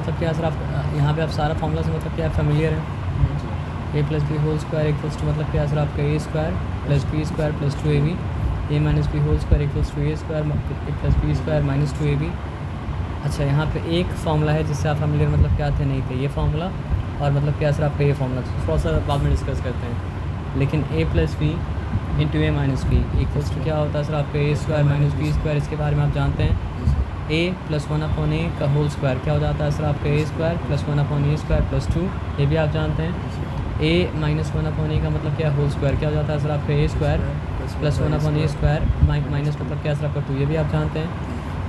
मतलब क्या सर आप यहाँ पे आप सारा फॉर्मूला से मतलब क्या फेमिलियर है। A plus B whole square equals to मतलब क्या सर आपका A square plus B square plus 2ab, A minus B whole square equals to A square plus B square minus 2ab। अच्छा यहाँ पे एक फार्मूला है जिससे आप फेमिलियर मतलब क्या थे नहीं थे, ये फार्मूला और मतलब क्या सर आपका ये फार्मूला थोड़ा सा बाद में डिस्कस करते हैं। लेकिन A plus B into A minus B equals to क्या होता है सर आपका A square minus B square, इसके बारे में आप जानते हैं। ए प्लस 1/a का होल स्क्वायर क्या हो जाता है सर आपका A square plus 1/a square plus 2, ये भी आप जानते हैं। ए माइनस 1/a का मतलब क्या होल स्क्वायर क्या हो जाता है सर आपका A square plus 1/a square minus मतलब क्या सर आपका 2, ये भी आप जानते हैं।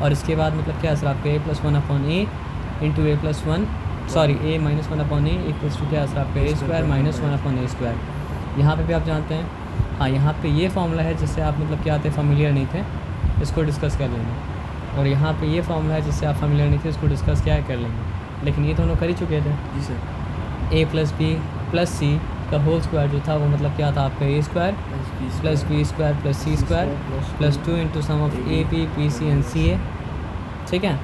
और इसके बाद मतलब क्या सर आपका A plus 1/a into A plus 1 sorry A minus 1/a equals to क्या सर आपका A square minus 1/a square, यहाँ पे भी आप जानते हैं। हाँ यहाँ पे ये फार्मूला है जिससे आप मतलब क्या थे फेमिलियर नहीं थे, इसको डिस्कस कर लेंगे। और यहाँ पे ये फार्मूला है जिससे आप फेमिलियर नहीं थे, इसको डिस्कस क्या कर लेंगे। लेकिन ये दोनों कर ही चुके थे जी सर। ए प्लस बी प्लस सी का होल स्क्वायर जो था वो मतलब क्या था आपका A square plus B square plus C square plus 2 into sum of A B P C and C A, ठीक है।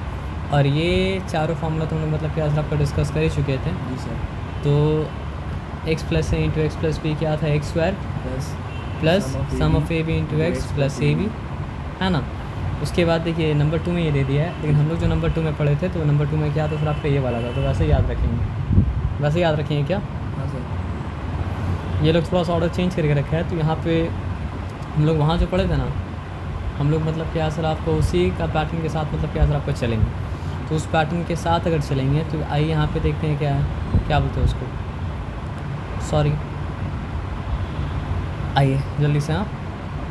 और ये चारों फार्मूला तो हम लोग मतलब क्या सर आपका डिस्कस कर ही चुके थे। जी सर। तो एक्स प्लस ए इंटू एक्स प्लस बी क्या था x square plus sum of A B into x plus a B, है ना। उसके बाद देखिए नंबर 2 में ये दे दिया है, लेकिन हम लोग जो नंबर 2 में पढ़े थे तो नंबर 2 में क्या था सर आपका ये वाला था, तो वैसे याद रखेंगे, वैसे याद रखेंगे क्या। हाँ सर। ये लोग थोड़ा सा ऑर्डर चेंज करके रखा है, तो यहाँ पे हम लोग वहाँ जो पढ़े थे ना, हम लोग मतलब क्या सर आपको उसी का पैटर्न के साथ मतलब क्या सर आपको चलेंगे। तो उस पैटर्न के साथ अगर चलेंगे तो आइए यहाँ पे देखते हैं क्या है, क्या बोलते हैं उसको, सॉरी आइए जल्दी से आप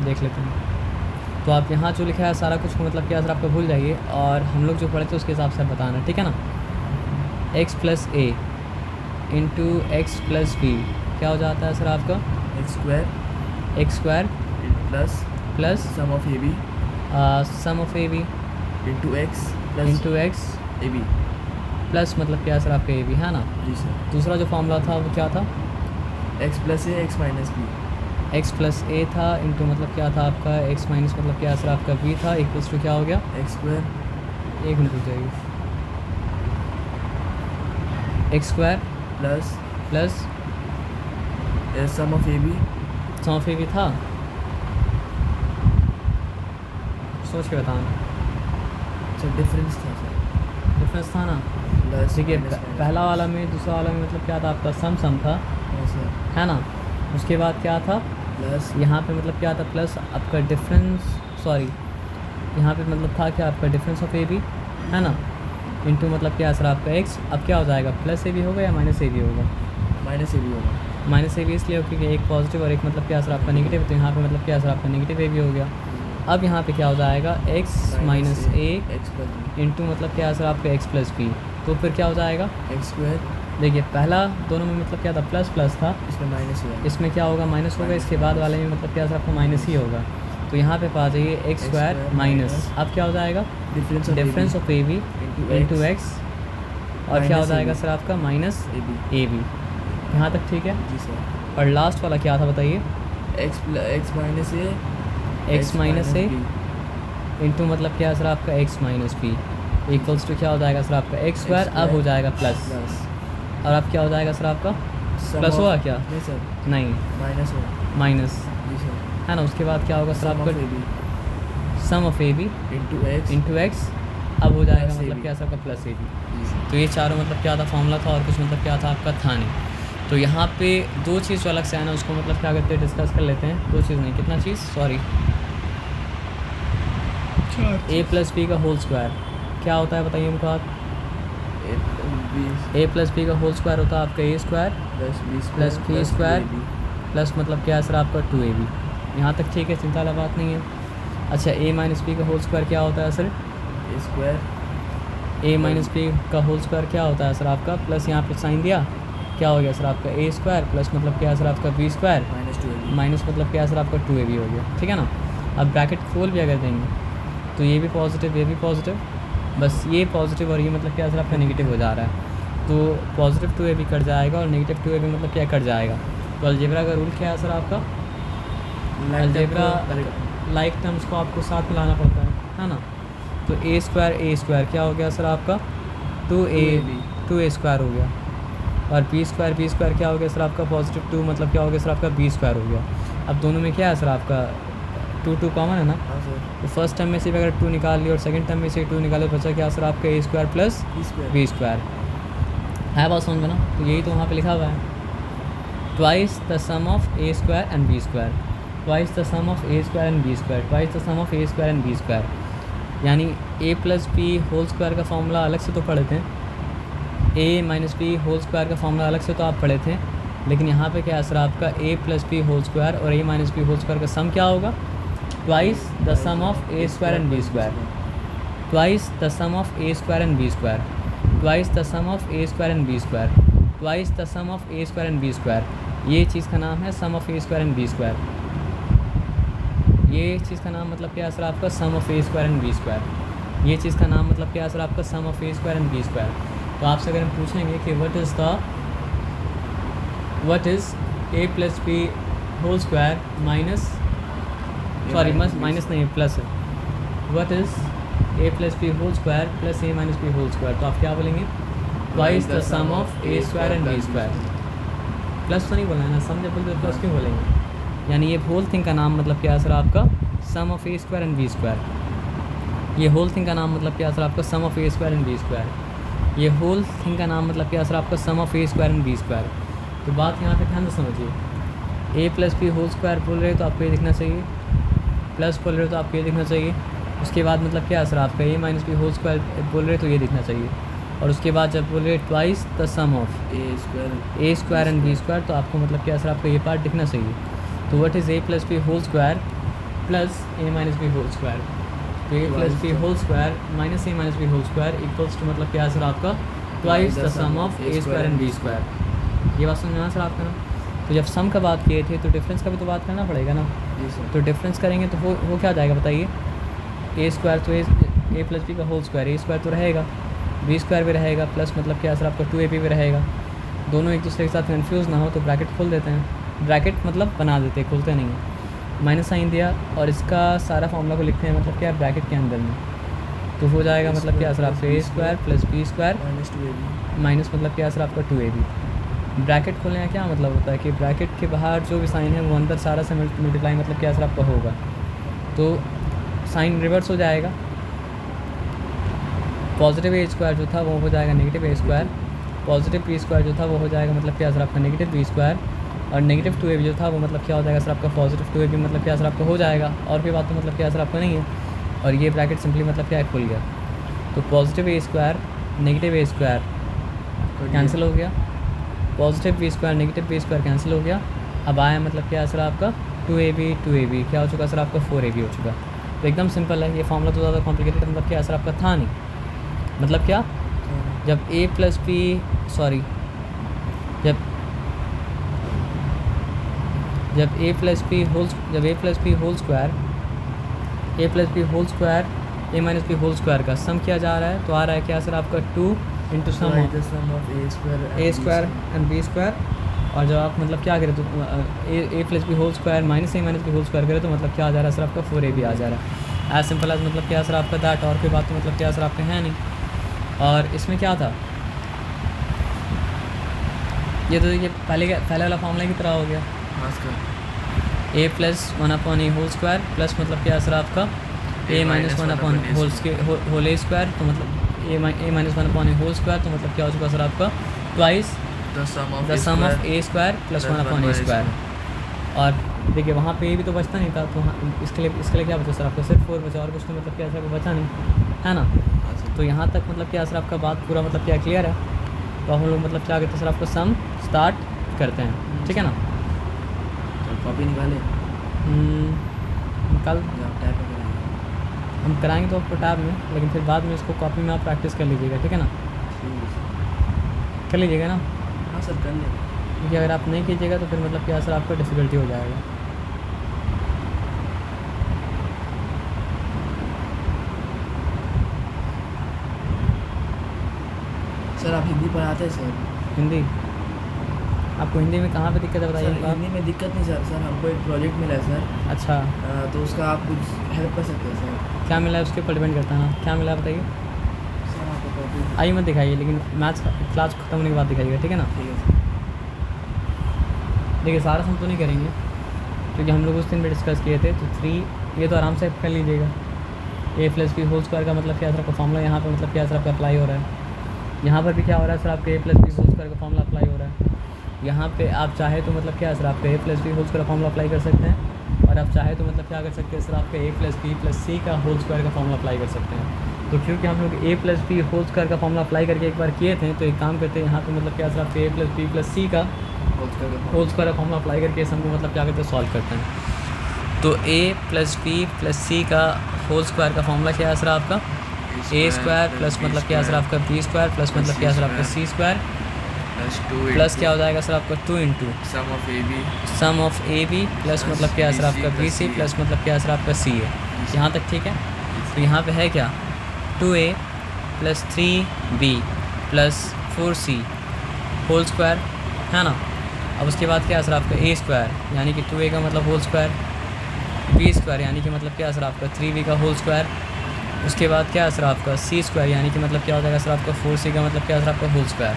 देख लेते हैं। तो आप यहाँ जो लिखा है सारा कुछ मतलब क्या सर आपको भूल जाइए, और हम लोग जो पढ़े थे उसके हिसाब से बताना, ठीक है ना। एक्स प्लस ए इंटू एक्स प्लस बी क्या हो जाता है सर आपका X square plus sum of A B sum of A B into X A B plus मतलब क्या सर आपका ए बी, है ना। जी सर। दूसरा जो फॉर्मूला था वो क्या था, X plus A x minus B X plus A था इंटू मतलब क्या था आपका एक्स माइनस मतलब क्या सर आपका बी था इक्वल्स टू क्या हो गया एक्स स्क्वायर एक मिनट रुक जाइए, x square plus sum of A B sum of A b था, सोच के बताना। सर डिफरेंस था सर। डिफरेंस था ना, प्लस देखिए पहला वाला में दूसरा वाला में मतलब क्या था आपका सम था, हाँ सर। है ना। उसके बाद क्या था प्लस यहाँ पे मतलब क्या था प्लस आपका डिफरेंस सॉरी यहाँ पे मतलब था क्या आपका डिफरेंस ऑफ ए बी, है ना, इंटू मतलब क्या सर आपका एक्स, अब क्या हो जाएगा प्लस ए बी होगा या माइनस ए बी होगा, माइनस ए बी होगा। माइनस ए बी इसलिए हो क्योंकि एक पॉजिटिव और एक मतलब क्या सर आपका नेगेटिव, तो यहाँ पे मतलब क्या सर आपका नेगेटिव ए बी हो गया। अब यहाँ पे क्या हो जाएगा x minus a x plus B into मतलब क्या सर आपका एक्स प्लस बी, तो फिर क्या हो जाएगा एक्स स्क्वायर, देखिए पहला दोनों में मतलब क्या था प्लस प्लस था, इसमें माइनस हुआ, इसमें क्या होगा माइनस होगा, इसके बाद वाले में मतलब क्या सर आपका माइनस ही होगा। तो यहाँ पे पा जाइए एक्स स्क्वायर माइनस अब क्या हो जाएगा difference of A B into x, और क्या हो जाएगा सर आपका माइनस ए बी। यहाँ तक ठीक है जी सर। और लास्ट वाला क्या था बताइए x minus a x minus a into मतलब क्या सर आपका x minus B equals to क्या हो जाएगा सर आपका एक्स स्क्वायर, अब हो जाएगा प्लस, और अब क्या हो जाएगा सर आपका प्लस हुआ क्या नहीं सर, नहीं माइनस होगा माइनस, जी सर। है ना। उसके बाद क्या होगा सर आपका sum of A B into X, अब हो जाएगा मतलब क्या सर आपका प्लस ए बी। तो ये चारों मतलब क्या था फॉर्मूला था, और कुछ मतलब क्या था आपका था नहीं। तो यहाँ पे दो चीज़ जो अलग से है ना उसको मतलब क्या करते हैं डिस्कस कर लेते हैं, दो चीज़ नहीं कितना चीज़ सॉरी ए प्लस बी का होल स्क्वायर क्या होता है बताइए हमको आप। ए प्लस बी का होल स्क्वायर होता है आपका A square plus B square plus मतलब क्या है सर आपका 2ab, यहाँ तक ठीक है, चिंता वाला बात नहीं है। अच्छा ए माइनस बी का होल स्क्वायर क्या होता है सर ए स्क्वायर, ए माइनस बी का होल स्क्वायर क्या होता है सर आपका प्लस यहाँ पे साइन दिया क्या हो गया सर आपका ए स्क्वायर प्लस मतलब क्या है सर आपका B square minus 2ab minus मतलब क्या है सर आपका 2ab हो गया, ठीक है ना। अब ब्रैकेट खोल भी अगर देंगे तो ये भी पॉजिटिव ये भी पॉजिटिव, बस ये पॉजिटिव और ये मतलब क्या सर आपका नेगेटिव हो जा रहा है, तो पॉजिटिव 2ab कट जाएगा और नेगेटिव 2ab मतलब क्या कट जाएगा। तो अलजेब्रा का रूल क्या है सर आपका, अलजेब्रा लाइक टर्म्स को आपको साथ मिलाना पड़ता है ना। तो ए स्क्वायर क्या हो गया सर आपका 2ab 2a² हो गया, और b² क्या हो गया सर आपका पॉजिटिव 2 मतलब क्या हो गया सर आपका b² हो गया। अब दोनों में क्या है सर आपका 2 कॉमन है ना, हाँ सर, तो फर्स्ट टर्म में से भी अगर 2 निकाल लिया और सेकंड टर्म में से 2 निकाले तो बचा क्या सर आपका a² प्लस b² b²। है बात समझ में ना, तो यही तो वहाँ पे लिखा हुआ है, twice the sum of a² and b², twice the sum of a² and b², twice the sum of a² and b²। यानी a plus B whole square का फॉर्मूला अलग से तो पढ़े थे, a minus B whole square का formula अलग से तो आप पढ़े थे, लेकिन यहाँ पे क्या है सर आपका a plus B whole square और a minus B whole square का सम क्या होगा, twice the sum of a² and b², twice the sum of a² and b², twice the sum of a² and b², twice the sum of a² and b²। ये चीज़ का नाम है सम of a² and b²। ये चीज़ का नाम मतलब क्या है सर आपका sum of a² and b²। ये चीज़ का नाम मतलब क्या है सर आपका sum of a² and b²। तो आपसे अगर हम पूछेंगे कि what is a plus B whole square minus, sorry minus नहीं प्लस है, what is a plus B whole square plus a minus B whole square, तो आप क्या बोलेंगे, twice the sum of a² and b²। Plus तो नहीं बोलना है ना, सम जब बोलते प्लस क्यों बोलेंगे, यानी ये होल थिंग का नाम मतलब क्या है सर आपका sum of a² and b²। ये होल थिंग का नाम मतलब क्या है सर आपका sum of a² and b²। ये होल थिंग का नाम मतलब क्या है सर आपका sum of a² and b²। तो बात यहाँ पे ध्यान से समझिए, a plus B whole square बोल रहे हो तो आपको ये दिखना चाहिए, प्लस बोल रहे हो तो आपको ये दिखना चाहिए, उसके बाद मतलब क्या है सर आपका a minus B whole square बोल रहे हो तो ये दिखना चाहिए, और उसके बाद जब बोल रहे twice the sum of a² and b² तो आपको मतलब क्या है सर आपको ये पार्ट दिखना चाहिए। तो what is a plus B whole square plus a minus B whole square, तो a plus B whole square minus a minus B whole square equals to मतलब क्या है सर आपका twice the sum of a² and b²। ये बात समझना sir आपका ना। तो जब सम का बात किए थे तो डिफरेंस का भी तो बात करना पड़ेगा ना, तो डिफरेंस करेंगे तो वो क्या जाएगा बताइए, a² तो a प्लस बी का होल स्क्वायर, a² तो रहेगा, b² भी रहेगा, प्लस मतलब क्या सर आपका 2ab भी रहेगा। दोनों एक दूसरे के साथ कंफ्यूज ना हो तो ब्रैकेट खोल देते हैं, ब्रैकेट मतलब बना देते हैं, खोलते नहीं हैं, माइनस साइन दिया और इसका सारा फॉर्मूला को लिखते हैं मतलब क्या ब्रैकेट के अंदर में, तो हो जाएगा मतलब क्या सर आपका a² प्लस b² माइनस मतलब क्या सर आपका 2ab। ब्रैकेट खोलने का क्या मतलब होता है कि ब्रैकेट के बाहर जो भी साइन है वो अंदर सारा से मल्टीप्लाई मतलब क्या सर आपका होगा, तो साइन रिवर्स हो जाएगा, पॉजिटिव a² जो था वो हो जाएगा नेगेटिव a², पॉजिटिव b² जो था वो हो जाएगा मतलब क्या सर आपका नेगेटिव b², और नेगेटिव 2ab जो था वो मतलब क्या हो जाएगा सर आपका पॉजिटिव 2ab मतलब क्या सर आपका हो जाएगा, और कोई बात तो मतलब क्या सर आपका नहीं है, और ये ब्रैकेट सिंपली मतलब क्या खुल गया, तो positive a² negative a² cancel हो गया, positive b² negative b² cancel हो गया, अब आया मतलब क्या सर आपका 2ab क्या हो चुका सर आपका 4ab हो चुका। तो एकदम सिंपल है, ये फॉर्मूला तो ज़्यादा कॉम्प्लिकेटेड मतलब क्या सर आपका था नहीं, मतलब क्या जब a प्लस बी सॉरी जब a plus B whole square a minus B whole square का सम किया जा रहा है तो आ रहा है क्या सर आपका 2 into sum of a² and b², और जब आप मतलब क्या करें तो a plus B whole square minus a minus B whole square करें तो मतलब क्या आ जा रहा है सर आपका 4ab आ जा रहा है, एज सिंपल एज मतलब क्या सर आपका दैट, और कोई बात तो मतलब क्या सर आपका है नहीं। और इसमें क्या था, ये तो ये पहले वाला फॉर्मूला की तरह हो गया, a plus 1/a whole square plus मतलब क्या सर आपका a माइनस 1/होल स्क्वायर, तो मतलब a minus 1/a whole square, तो मतलब क्या हो चुका सर आपका twice the sum of a² plus 1/a²। और देखिए वहाँ पे भी तो बचता नहीं था, तो इसके लिए क्या बचा सर आपका सिर्फ 4 बचा, और कुछ तो मतलब क्या सर बचा नहीं है ना। तो यहाँ तक मतलब क्या सर आपका बात पूरा मतलब क्या क्लियर है, तो हम लोग मतलब क्या करते हैं सर आपको सम स्टार्ट करते हैं, ठीक है ना। कॉपी निकाले कल हम कराएंगे तो आपको टैब में, लेकिन फिर बाद में इसको कॉपी में आप प्रैक्टिस कर लीजिएगा, ठीक है ना, कर लीजिएगा ना। हाँ सर कर लेंगे, क्योंकि अगर आप नहीं कीजिएगा तो फिर मतलब क्या सर आपको डिफ़िकल्टी हो जाएगा। सर आप हिंदी पढ़ाते हैं सर? हिंदी आपको हिंदी में कहाँ पे दिक्कत है बताइए। हिंदी में दिक्कत नहीं सर हमको एक प्रोजेक्ट मिला है सर। अच्छा तो उसका आप कुछ हेल्प कर सकते हैं सर? क्या मिला है उसके ऊपर डिपेंड करता है ना, क्या मिला है बताइए। सर आपको कॉपी आई मत दिखाइए, लेकिन मैथ्स क्लास खत्म होने के बाद दिखाइएगा, ठीक है ना। ठीक है सर। देखिए सारा सम तो नहीं करेंगे क्योंकि हम लोग उस दिन में डिस्कस किए थे, तो 3 ये तो आराम से कर लीजिएगा। a plus B whole square का मतलब क्या है सर आपका फॉर्मूला यहाँ पे मतलब क्या है सर आपका अप्लाई हो रहा है। यहाँ पर भी क्या हो रहा है सर आपका a plus B whole square का फॉर्मूला अप्लाई हो रहा है। यहाँ पे आप चाहे तो मतलब क्या है सर आपका a plus B whole square का फॉर्मूला अप्लाई कर सकते हैं, और आप चाहे तो मतलब क्या कर सकते हैं सर आपका a plus b plus c का होल स्क्वायर का फॉर्मूला अप्लाई कर सकते हैं। तो क्योंकि हम लोग a plus B whole square का फॉर्मूला अप्लाई करके एक बार किए थे, तो एक काम करते हैं यहाँ पे मतलब क्या सर आपका a plus b plus c का होल स्क्वायर का फॉर्मूला अप्लाई करके इस हमको मतलब क्या करते हैं सॉल्व करते हैं। तो a plus b plus c का होल स्क्वायर का फॉर्मूला क्या है सर आपका a स्क्वायर प्लस मतलब क्या है सर आपका b स्क्वायर प्लस मतलब क्या है सर आपका c स्क्वायर प्लस क्या हो जाएगा सर आपका 2 into sum of A B plus मतलब क्या है सर आपका बी सी प्लस मतलब क्या है सर आपका सी ए। यहाँ तक ठीक है। तो यहाँ पे है क्या 2a plus 3b plus 4c whole square है ना। अब उसके बाद क्या है सर आपका a स्क्वायर यानी कि 2a का मतलब होल स्क्वायर, b स्क्वायर यानी कि मतलब क्या है सर आपका 3b का होल स्क्वायर, उसके बाद क्या है सर आपका c स्क्वायर यानी कि मतलब क्या हो जाएगा सर आपका 4c का मतलब क्या है सर आपका होल स्क्वायर।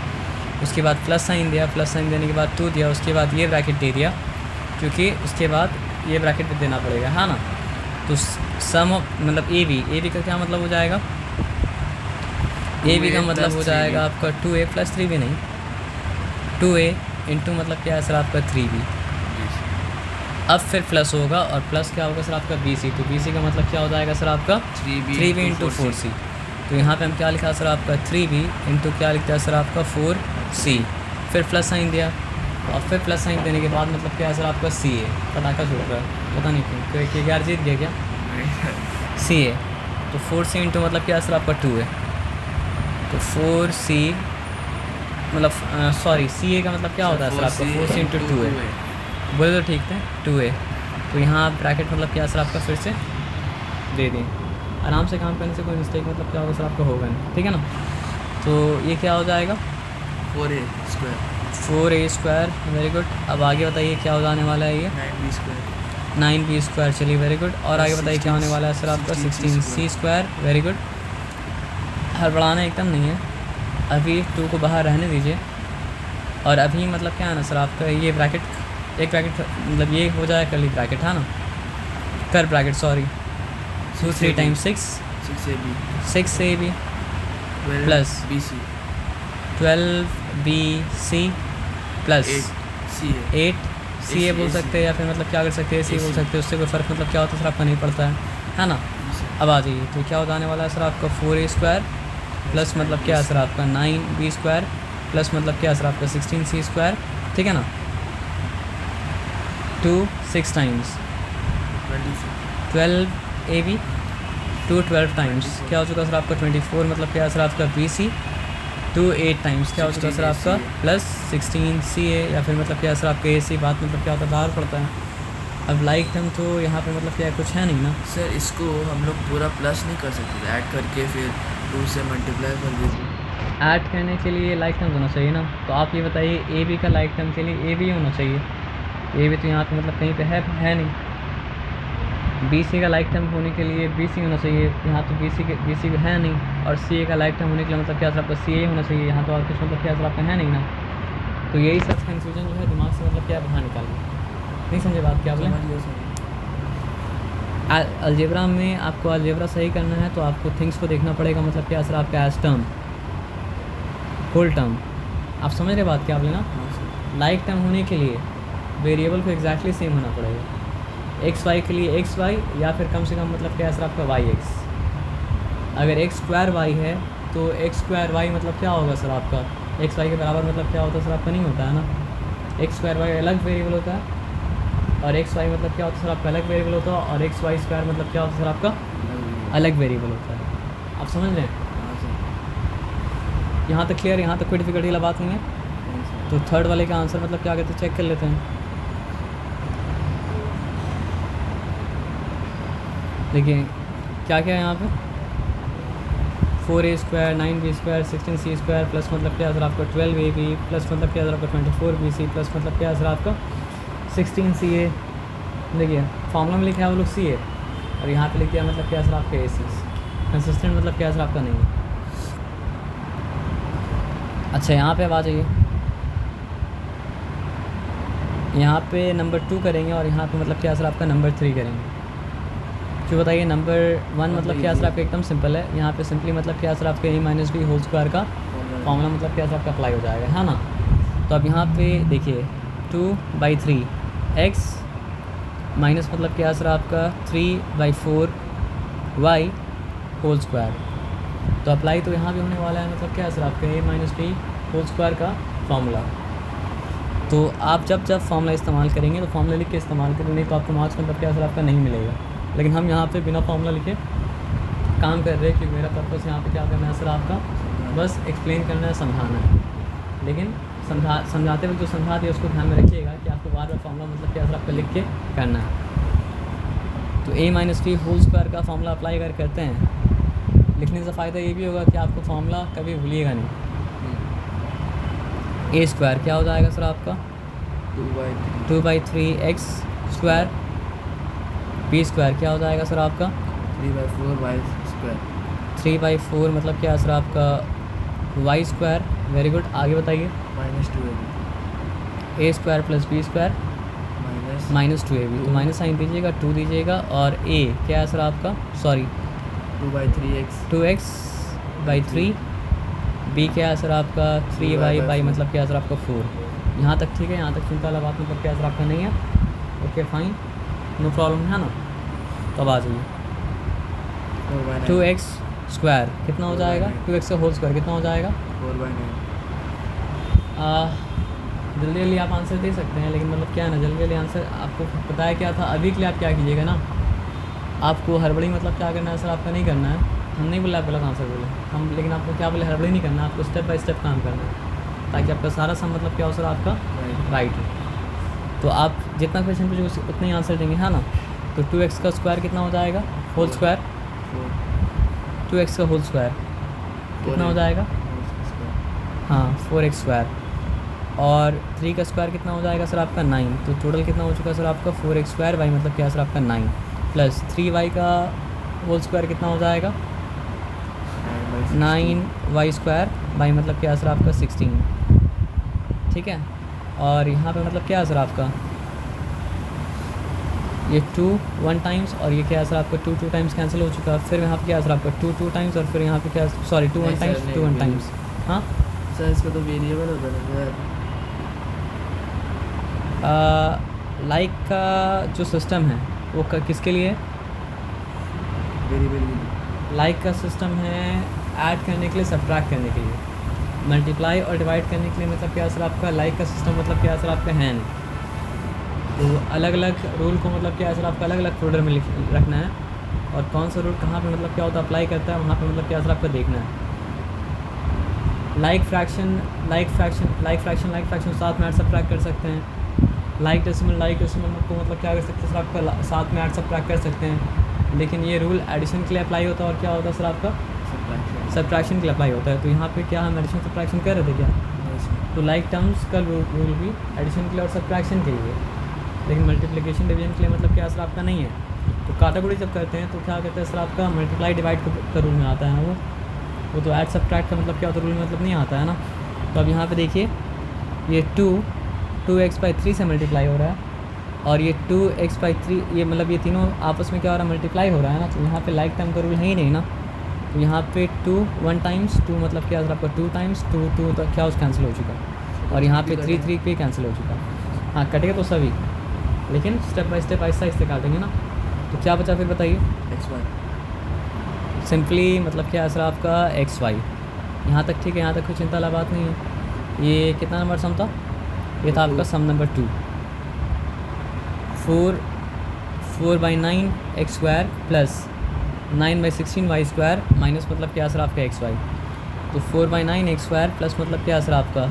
उसके बाद प्लस साइन दिया, प्लस साइन देने के बाद 2 दिया, उसके बाद ये ब्रैकेट दे दिया क्योंकि उसके बाद ये ब्रैकेट भी देना पड़ेगा है ना। तो सम ऑफ मतलब ए बी का क्या मतलब हो जाएगा, ए बी का मतलब हो जाएगा आपका 2a प्लस 3b नहीं 2a इंटू मतलब क्या है सर आपका 3b। अब फिर प्लस होगा और प्लस क्या होगा सर आपका bc, तो bc का मतलब क्या हो जाएगा सर आपका 3b इंटू 4c। तो यहाँ पे हम क्या लिखा सर आपका 3b इंटू क्या लिखता है सर आपका 4c, फिर प्लस साइन दिया और फिर प्लस साइन देने के बाद मतलब क्या है सर आपका सी ए। पटाखा छूट रहा है पता नहीं क्यों, तो 11 जीत गया क्या सी ए। तो 4c इंटू मतलब क्या है सर आपका 2a, तो 4c मतलब सॉरी सी ए का मतलब क्या होता है सर आपका 4c इंटू 2a, बोले तो ठीक थे 2a। तो यहाँ ब्रैकेट मतलब क्या सर आपका फिर से दे दें, आराम से काम करने से कोई मिस्टेक मतलब क्या होगा सर आपका होगा नहीं, ठीक है ना। तो ये क्या हो जाएगा 4a स्क्वायर, वेरी गुड। अब आगे बताइए क्या हो जाने वाला है ये 9b स्क्वायर, चलिए वेरी गुड। और आगे बताइए क्या होने वाला है सर आपका 16c स्क्वायर, वेरी गुड। हड़बड़ाना एकदम नहीं है, अभी 2 को बाहर रहने दीजिए। और अभी मतलब क्या है ना सर आपका ये ब्रैकेट एक ब्रैकेट मतलब ये हो जाए करली ब्रैकेट है ना, कर bracket sorry 2 3 times 6ab plus 12bc plus 8ca बोल सकते हैं या फिर मतलब क्या कर सकते हैं सी बोल सकते हैं, उससे कोई फ़र्क मतलब क्या होता है सर आपका नहीं पड़ता है ना। अब आ जाइए तो क्या हो जाने वाला है सर आपका 4a स्क्वायर प्लस मतलब क्या है सर आपका 9b स्क्वायर प्लस मतलब क्या है सर आपका 16c स्क्वायर, ठीक है ना। 2 6 टाइम्स 12ab 2 12 टाइम्स क्या हो चुका सर आपका 24 मतलब क्या है सर आपका bc 2 8 टाइम्स क्या हो चुका सर आपका प्लस 16ca या फिर मतलब क्या है सर आपका ac। बात मतलब क्या होता है बाहर पड़ता है। अब लाइक टर्म तो यहाँ पे मतलब क्या कुछ है नहीं ना सर, इसको हम लोग पूरा प्लस नहीं कर सकते, ऐड करके फिर 2 से मल्टीप्लाई कर देते। ऐड करने के लिए लाइक टर्म होना चाहिए ना। तो आप ये बताइए ए बी का लाइक टर्म के लिए ए बी होना चाहिए, ए बी तो यहाँ पे मतलब कहीं पे है नहीं। बी सी का लाइक टर्म होने के लिए बी सी होना चाहिए, यहाँ तो बी सी है नहीं। और सी ए का लाइक टर्म होने के लिए मतलब क्या सर आपका सी ए होना चाहिए, यहाँ तो और कुछ मतलब क्या सर आपका है नहीं ना। तो यही सब कन्फ्यूजन जो है दिमाग से मतलब क्या बाहर निकालिए, नहीं समझे बात क्या बोले। अलजेब्रा में आपको अलजेब्रा सही करना है तो आपको थिंग्स को देखना पड़ेगा मतलब क्या सर आपका एज टर्म होल टर्म। आप समझ रहे बात क्या बोले ना। लाइक टर्म होने के लिए वेरिएबल को एग्जैक्टली सेम होना पड़ेगा, एक्स वाई के लिए एक्स वाई या फिर कम से कम मतलब क्या है सर आपका वाई एक्स। अगर एक्स स्क्वायर वाई है तो एक्स स्क्वायर वाई मतलब क्या होगा सर आपका एक्स वाई के बराबर मतलब क्या होता है सर आपका नहीं होता है ना। एक्स स्क्वायर वाई अलग वेरिएबल होता है और एक्स वाई मतलब क्या होता है सर आपका अलग वेरिएबल होता है, और एक्स वाई स्क्वायर मतलब क्या होता है सर आपका अलग वेरिएबल होता है। आप समझ लें यहाँ तक क्लियर, यहाँ तक कोई डिफिकल्टी वाला बात नहीं है। तो थर्ड वाले का आंसर मतलब क्या कहते हैं चेक कर लेते हैं। देखिए क्या क्या है यहाँ पे 4a square 9b square 16c square plus मतलब क्या सर आपका 12ab प्लस मतलब क्या सर आपका 24bc प्लस मतलब क्या सर आपका 16ca। देखिए फॉर्मूला में लिखा है वो लोग ca और यहाँ पे लिख दिया मतलब क्या सर आपका ac। कंसिस्टेंट मतलब क्या सर आपका नहीं है। अच्छा यहाँ पे अब आ जाइए, यहाँ पे नंबर 2 करेंगे और यहाँ पे मतलब क्या सर आपका नंबर 3 करेंगे। जो बताइए नंबर 1 मतलब क्या सर आपका एकदम सिंपल है, यहाँ पे सिंपली मतलब क्या सर आपका a - b होल स्क्वायर का फॉर्मूला मतलब क्या सर आपका अप्लाई हो जाएगा, है ना। तो अब यहाँ पे देखिए 2/3 x माइनस मतलब क्या सर आपका 3/4 y होल स्क्वायर। तो अप्लाई तो यहाँ भी होने वाला है मतलब क्या सर आपका a - b होल स्क्वायर का फॉर्मूला। तो आप जब जब फॉर्मूला इस्तेमाल करेंगे तो फॉर्मूला लिख के इस्तेमाल करेंगे, नहीं तो आपको मार्क्स मतलब क्या सर आपका नहीं मिलेगा। लेकिन हम यहाँ पे बिना फॉर्मूला लिखे काम कर रहे हैं क्योंकि मेरा पर्पस यहाँ पे क्या करना है सर आपका, बस एक्सप्लेन करना है, समझाना है। लेकिन समझाते वक्त जो समझा दिया उसको ध्यान में रखिएगा कि आपको बार बार फॉर्मूला मतलब क्या सर आपका लिख के करना है। तो a - b होल स्क्वायर का फॉर्मूला अप्लाई अगर करते हैं, लिखने से फ़ायदा ये भी होगा कि आपको फॉर्मूला कभी भूलिएगा नहीं। a स्क्वायर क्या हो जाएगा सर आपका 2/3 x स्क्वायर, b स्क्वायर क्या हो जाएगा सर आपका 3/4 y स्क्वायर, 3/4 मतलब क्या सर आपका y स्क्वायर। वेरी गुड, आगे बताइए। -2ab a square plus b square -2ab, तो माइनस साइन दीजिएगा, 2 दीजिएगा, और a क्या है सर आपका, सॉरी 2/3x 2x/3, b क्या है सर आपका 3y मतलब क्या है सर आपका 4। यहाँ तक ठीक है, यहाँ तक चिंता वाला बात मतलब क्या है सर आपका नहीं है। ओके फाइन, नो प्रॉब्लम, है ना। तो अब आ जाइए 2x स्क्वायर कितना हो जाएगा, 2x का होल स्क्वायर कितना हो जाएगा 4/9। जल्दी जल्दी आप आंसर दे सकते हैं, लेकिन मतलब क्या है ना, जल्दी जल्दी आंसर आपको पता है क्या था अभी के लिए। आप क्या कीजिएगा ना, आपको हड़बड़ी मतलब क्या करना है सर आपका नहीं करना है। हम नहीं बोला आप गलत आंसर बोले हम, लेकिन आपको क्या बोले, हड़बड़ी नहीं करना है, आपको स्टेप बाय स्टेप काम करना है ताकि आपका सारा सम मतलब क्या हो सर आपका राइट हो। तो आप जितना क्वेश्चन पूछे उतना ही आंसर देंगे, है ना। तो 2x का स्क्वायर कितना हो जाएगा, होल स्क्वायर 2x का होल स्क्वायर कितना हो जाएगा, हाँ 4x स्क्वायर, और 3 का स्क्वायर कितना हो जाएगा सर आपका 9। तो टोटल कितना हो चुका सर आपका 4x स्क्वायर y मतलब क्या सर आपका 9 प्लस 3y का होल स्क्वायर कितना हो जाएगा 9y स्क्वायर y मतलब क्या सर आपका 16। ठीक है, और यहाँ पे मतलब क्या है सर आपका ये 2 1 टाइम्स, और ये क्या है सर आपका 2 2 टाइम्स कैंसिल हो चुका। फिर यहाँ पे क्या है सर आपका 2 2 टाइम्स, और फिर यहाँ पे क्या, सॉरी 2 1 टाइम्स 2 1 टाइम्स। हाँ सर इसका तो वेरिएबल होता है सर। लाइक का जो सिस्टम है वो किसके लिए, वेरिएबल लाइक का सिस्टम है ऐड करने के लिए, सब्ट्रैक्ट करने के लिए, मल्टीप्लाई और डिवाइड करने के लिए मतलब क्या सर आपका लाइक का सिस्टम मतलब क्या सर आपका है नहीं। तो अलग अलग रूल को मतलब क्या सर आपका अलग अलग फोल्डर में रखना है, और कौन सा रूल कहाँ पे मतलब क्या होता है अप्लाई करता है वहाँ पे मतलब क्या सर आपका देखना है। लाइक फ्रैक्शन साथ में ऐड सब्ट्रैक्ट कर सकते हैं। लाइक डेसिमल को मतलब क्या कर सकते हैं सर आपका साथ में ऐड सब्ट्रैक्ट कर सकते हैं। लेकिन ये रूल एडिशन के लिए अप्लाई होता है, और क्या होता है सर आपका सब्ट्रैक्शन के लिए अप्लाई होता है। तो यहाँ पे क्या हम एडिशन सब्ट्रैक्शन कर रहे थे क्या, तो लाइक टर्म्स का रूल भी एडिशन के लिए और सब्ट्रैक्शन के लिए, लेकिन मल्टीप्लिकेशन डिवीजन के लिए मतलब क्या सर आपका नहीं है। तो काटागुड़ी जब करते हैं तो क्या करते हैं सर आपका मल्टीप्लाई डिवाइड का रूल में आता है ना वो तो ऐड सब्ट्रैक्ट का मतलब क्या होता है रूल में मतलब नहीं आता है ना। तो अब यहाँ पे देखिए ये 2x/3 से मल्टीप्लाई हो रहा है, और ये 2x/3 ये मतलब ये तीनों आपस में क्या हो रहा है मल्टीप्लाई हो रहा है ना। तो यहाँ पे लाइक टर्म का रूल है ही नहीं ना। तो यहाँ पे 2 1 टाइम्स 2 मतलब क्या सर आपका 2 टाइम्स 2 2 तो क्या उस कैंसिल हो चुका, और यहाँ पे 3 3 पे कैंसिल हो चुका। हाँ कटेगा तो सभी, लेकिन step by step Aahista Aahista काटेंगे ना। तो क्या बचा फिर बताइए, XY सिंपली मतलब क्या सर आपका XY। यहाँ तक ठीक है, यहाँ तक कोई चिंता वाला बात नहीं है। ये कितना नंबर सम था, ये था आपका sum number 2। 4/9 x square plus 9/16 y square minus मतलब क्या सर आपका XY। तो 4/9 x स्क्वायर प्लस मतलब क्या सर आपका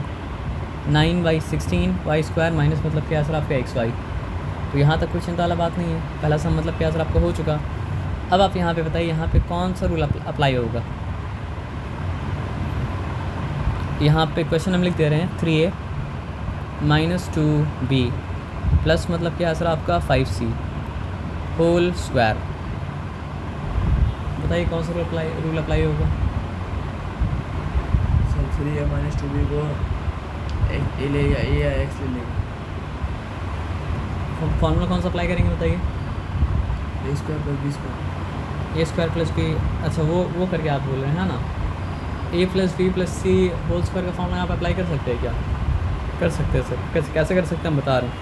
9/16 y स्क्वायर माइनस मतलब क्या सर आपका XY। तो यहाँ तक कोई चिंता वाला बात नहीं है, पहला सम मतलब क्या सर आपका हो चुका। अब आप यहाँ पे बताइए यहाँ पे कौन सा रूल अप्लाई होगा। यहाँ पे क्वेश्चन हम लिख दे रहे हैं 3a - 2b प्लस मतलब क्या सर आपका 5c होल स्क्वायर। बताइए कौन सा रूल अप्लाई होगा। सबसे 3 a माइनस 2b को ए लेगा, ए या एक्स ले लेगा। फॉर्मूला कौन सा अप्लाई करेंगे बताइए? ए स्क्वायर प्लस बी स्क्वायर। ए स्क्वायर प्लस बी, अच्छा वो करके आप बोल रहे हैं ना? ए प्लस बी प्लस सी होल स्क्वायर का फॉर्मूला आप अप्लाई कर सकते हैं क्या? कर सकते हैं सर। कैसे कर सकते हैं हम बता रहे हैं।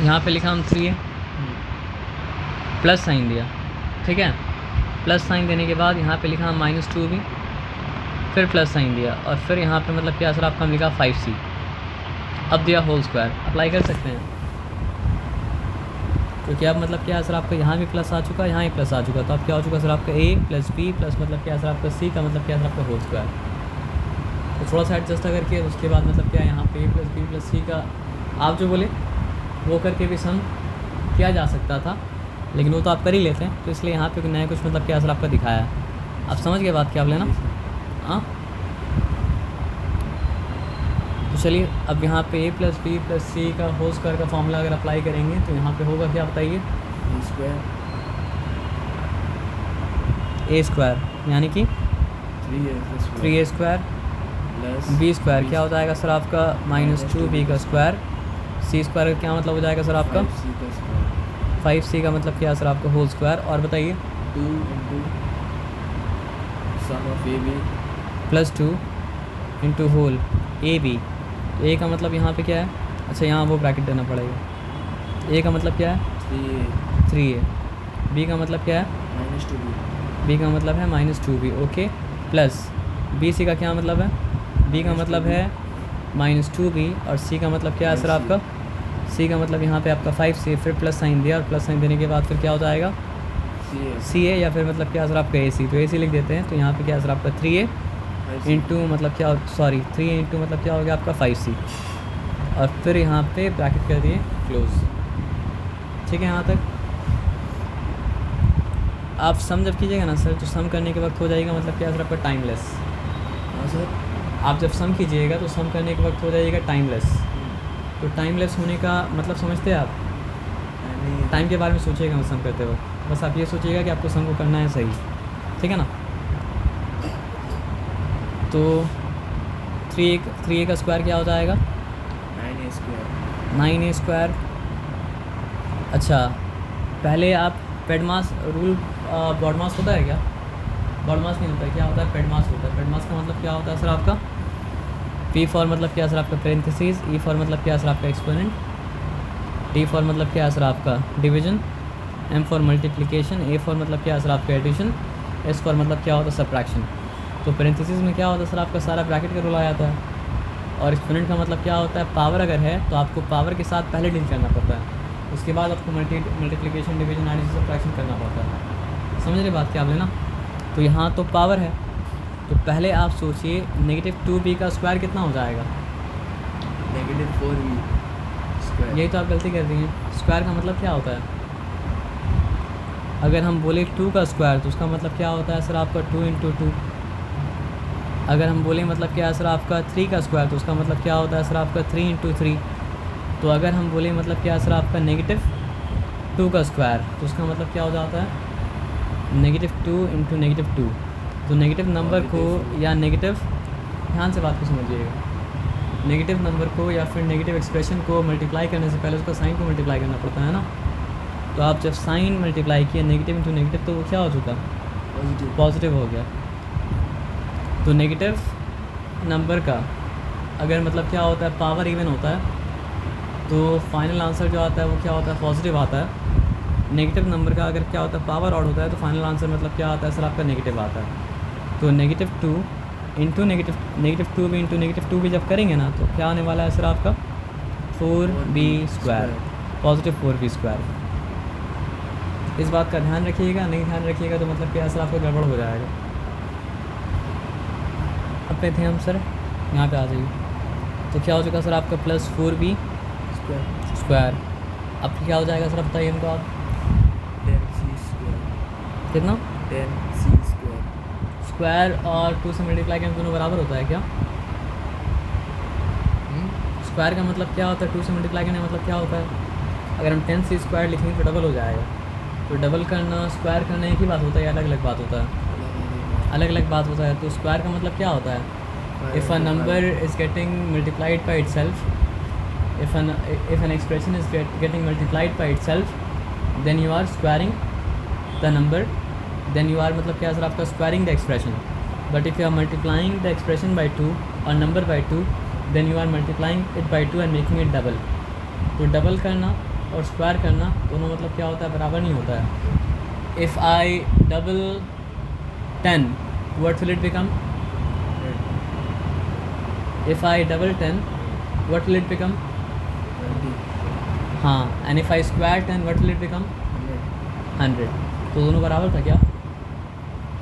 यहाँ पे लिखा हम 3a प्लस साइन दिया, ठीक है। प्लस साइन देने के बाद यहाँ पे लिखा हम माइनस 2b, फिर प्लस साइन दिया, और फिर यहाँ पे मतलब क्या सर आपका हम लिखा 5c, अब दिया होल स्क्वायर। अप्लाई कर सकते हैं क्योंकि अब मतलब क्या सर आपका यहाँ भी प्लस आ चुका है, यहाँ भी प्लस आ चुका है, तो अब क्या हो चुका सर आपका a प्लस b प्लस मतलब क्या सर आपका c का मतलब क्या सर आपका होल स्क्वायर। तो थोड़ा सा एडजस्ट अगर किया, उसके बाद मतलब क्या यहाँ पे a plus b plus c का आप जो बोले वो करके भी सम किया जा सकता था, लेकिन वो तो आप कर ही लेते हैं, तो इसलिए यहाँ पे नया कुछ मतलब क्या सर आपका दिखाया है। आप समझ गए बात क्या बोले ना? हाँ, तो चलिए अब यहाँ पे a plus b plus c का होल स्क्वायर का फॉर्मूला अगर अप्लाई करेंगे तो यहाँ पे होगा क्या बताइए? ए स्क्वायर a स्क्वायर यानी कि 3a square plus b square क्या हो जाएगा सर आपका माइनस 2b का स्क्वायर, c स्क्वायर का क्या मतलब हो जाएगा सर आपका 5c का स्क्वायर 5c का मतलब क्या सर आपका होल स्क्वायर। और बताइए 2 into sum of A B plus 2 into whole a b. तो ए का मतलब यहाँ पे क्या है? अच्छा यहाँ वो ब्रैकेट देना पड़ेगा। ए का मतलब क्या है? 3a। बी का मतलब क्या है? माइनस 2b बी का मतलब है minus 2b, okay. Plus b c का क्या मतलब है? बी का मतलब है माइनस 2b, और सी का मतलब क्या है सर आपका? सी का मतलब यहाँ पे आपका 5c, फिर प्लस साइन दिया, और प्लस साइन देने के बाद फिर क्या हो जाएगा? सी ए, या फिर मतलब क्या सर आपका ए सी, तो ए सी लिख देते हैं। तो यहाँ पे क्या सर आपका 3a इंटू मतलब क्या, सॉरी 3 इंटू मतलब क्या हो गया आपका 5c, और फिर यहाँ पे ब्रैकेट कर दिए क्लोज। ठीक है, यहाँ तक आप सम जब कीजिएगा ना सर, तो सम करने के वक्त हो जाएगा मतलब क्या सर आपका टाइमलेस। हाँ सर। आप जब सम कीजिएगा तो सम करने के वक्त हो जाएगा टाइमलेस। तो टाइमलेस होने का मतलब समझते हैं आप? टाइम के बारे में सोचिएगा हम सम करते वक्त, बस आप ये सोचिएगा कि आपको सम को करना है सही, ठीक है ना? तो 3a का स्क्वायर क्या हो जाएगा? 9a square 9a square. अच्छा पहले आप पेडमास रूल, ब्रॉडमास होता है क्या? ब्रॉडमास नहीं होता है, क्या होता है? पेडमास होता है। पेडमास का मतलब क्या होता है सर आपका? P फॉर मतलब क्या सर आपका पेरेंथेसिस, E फॉर मतलब क्या सर आपका एक्सपोनेंट, D फॉर मतलब क्या सर आपका division, M for multiplication, A for मतलब क्या सर आपका एडिशन, S फॉर मतलब क्या होता है सब्ट्रैक्शन। तो पेरेंथेसिस में क्या होता है सर आपका सारा ब्रैकेट का रूल आ जाता है, और एक्सपोनेंट का मतलब क्या होता है? पावर अगर है तो आपको पावर के साथ पहले डील करना पड़ता है, उसके बाद आपको मल्टीप्लिकेशन डिवीजन एडिशन सब्ट्रैक्शन करना पड़ता है। समझ रहे बात क्या आप लेना? तो यहाँ तो पावर है, तो पहले आप सोचिए नेगेटिव 2b का स्क्वायर कितना हो जाएगा? Negative 4b square. यही तो आप गलती कर रही हैं। स्क्वायर का मतलब क्या होता है? अगर हम बोले 2 का स्क्वायर तो उसका मतलब क्या होता है सर आपका 2 इंटू 2। अगर हम बोले मतलब क्या है सर आपका 3 का स्क्वायर तो उसका मतलब क्या होता है सर आपका 3 इंटू 3। तो अगर हम बोले मतलब क्या है सर आपका नेगेटिव 2 का स्क्वायर तो उसका मतलब क्या हो जाता है? Negative 2 into negative 2। तो नेगेटिव नंबर को या नेगेटिव, ध्यान से बात को समझिएगा, नेगेटिव नंबर को या फिर नेगेटिव एक्सप्रेशन को मल्टीप्लाई करने से पहले उसका साइन को मल्टीप्लाई करना पड़ता है ना। तो आप जब साइन मल्टीप्लाई किया नेगेटिव इंटू नेगेटिव तो वो क्या हो चुका? पॉजिटिव हो गया। तो नेगेटिव नंबर का अगर मतलब क्या होता है? पावर इवन होता है तो फाइनल आंसर जो आता है वो क्या होता है? पॉजिटिव आता है। नेगेटिव नंबर का अगर क्या होता है? पावर ऑड होता है तो फाइनल आंसर मतलब क्या आता है सर आपका? नेगेटिव आता है। तो negative 2 into negative 2b into negative 2b जब करेंगे ना तो क्या आने वाला है सर आपका? 4b square, positive 4b square. इस बात का ध्यान रखिएगा, नहीं ध्यान रखिएगा तो मतलब क्या सर आपका गड़बड़ हो जाएगा। अब पे थे हम सर, यहाँ पे आ जाइए। तो क्या हो चुका सर आपका? Plus 4b square. अब क्या हो जाएगा सर बताइए हमको आप? 10c square. कितना? 10c square. स्क्वायर और 2 से मल्टीप्लाई करें दोनों बराबर होता है क्या? स्क्वायर का मतलब क्या होता है? 2 से मल्टीप्लाई करने का मतलब क्या होता है? अगर हम 10c स्क्वायर लिखेंगे तो डबल हो जाएगा। तो डबल करना स्क्वायर करना एक ही बात होता है या अलग अलग बात होता है? अलग अलग बात होता है। तो स्क्वायर का मतलब क्या होता है? If a number is getting multiplied by itself, if an expression is getting multiplied by itself, then you are squaring the number, then you are मतलब क्या सर आपका squaring the expression. But if you are multiplying the expression by 2 or number by 2, then you are multiplying it by 2 and making it double. तो double करना और square करना दोनों मतलब क्या होता है? बराबर नहीं होता है। If I double 10, what will it become? If I double 10, what will it become? 20. हाँ, and if I square 10 what will it become? 100. तो दोनों बराबर था क्या?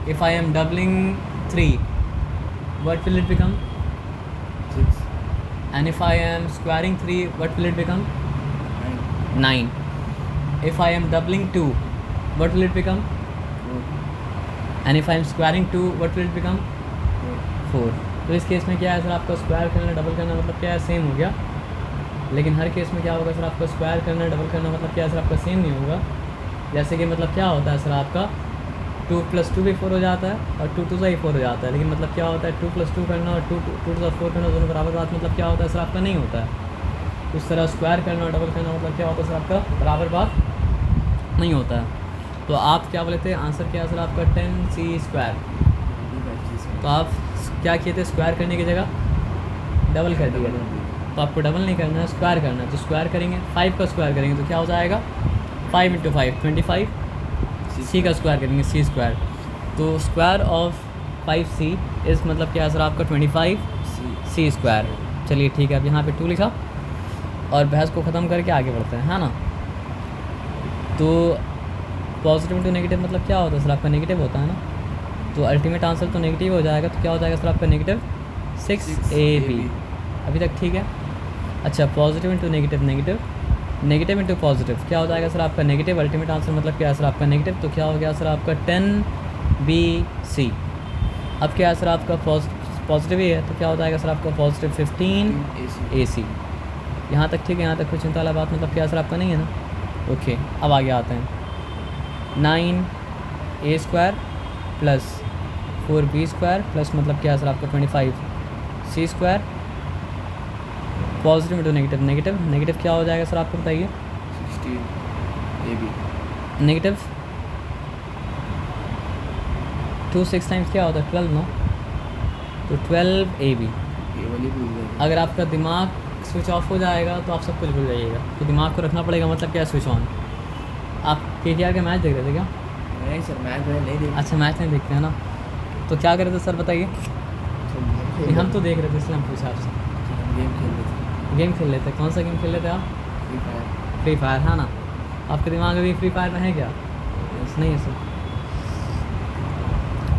If I am doubling 3 what will it become? 6. And if I am squaring 3 what will it become? 9. If I am doubling 2 what will it become? 4. And if I am squaring 2 what will it become? 4. तो इस case में क्या है sir आपका square करना double करना मतलब क्या है? सेम हो गया। लेकिन हर केस में क्या होगा सर आपका स्क्वायर करना डबल करना मतलब क्या है सर आपका सेम नहीं होगा। जैसे कि मतलब क्या होता है सर आपका 2 + 2 भी 4 हो जाता है और 2 + 2 ही 4 हो जाता है। लेकिन मतलब क्या होता है 2 + 2 करना और 2 + 4 करना दोनों बराबर बात मतलब क्या होता है सर आपका नहीं होता है। उस तरह स्क्वायर करना और डबल करना मतलब क्या होता है सर आपका बराबर बात नहीं होता है। तो आप क्या बोले थे? आंसर क्या है सर आपका 10c²। तो आप क्या किए थे? स्क्वायर करने की जगह डबल कर दिया था। तो आपको डबल नहीं करना है, स्क्वायर करना है। तो स्क्वायर करेंगे 5 का स्क्वायर करेंगे तो क्या हो जाएगा? 5 × 5 25। c का स्क्वायर करेंगे c²। तो स्क्वायर ऑफ 5c इस मतलब क्या है सर आपका 25c²। चलिए ठीक है, अब यहाँ पे 2 लिखा और बहस को ख़त्म करके आगे बढ़ते हैं, है ना। तो पॉजिटिव टू नेगेटिव मतलब क्या होता है सर आपका? नेगेटिव होता है ना। तो अल्टीमेट आंसर तो नेगेटिव हो जाएगा। तो क्या हो जाएगा सर आपका? Negative 6ab। अभी तक ठीक है। अच्छा, positive into negative negative, negative into positive क्या हो जाएगा सर आपका? नेगेटिव। अल्टीमेट आंसर मतलब क्या है सर आपका? नेगेटिव। तो क्या हो गया सर आपका? 10bc। अब क्या है सर आपका? पॉजिटिव ही है तो क्या हो जाएगा सर आपका? Positive 15ac। यहाँ तक ठीक है, यहाँ तक कुछ चिंता वाला बात मतलब क्या है सर आपका नहीं है ना। ओके, अब आगे आते हैं। 9a² + 4b² प्लस मतलब क्या है सर आपका? 25c²। Positive into negative negative, negative क्या हो जाएगा सर आपको बताइए? 16ab। नेगेटिव 2 6 टाइम्स क्या होता है? 12 नो। तो 12ab। ये वाली भूल गए। अगर आपका दिमाग स्विच ऑफ हो जाएगा तो आप सब कुछ भूल जाइएगा। तो दिमाग को रखना पड़ेगा मतलब क्या? Switch on. आप KKR का मैच देख रहे थे क्या? नहीं सर, मैच मैंने नहीं देखा। अच्छा, मैच नहीं देखते हैं ना। तो क्या कर रहे थे सर बताइए? हम तो देख रहे थे इसलिए हम पूछा आपसे। गेम खेल रहे थे। गेम खेल लेते। कौन सा गेम खेल लेते आप? Free fire. फ्री फायर, है ना। आपके दिमाग में भी फ्री फायर में है क्या? नहीं है सर।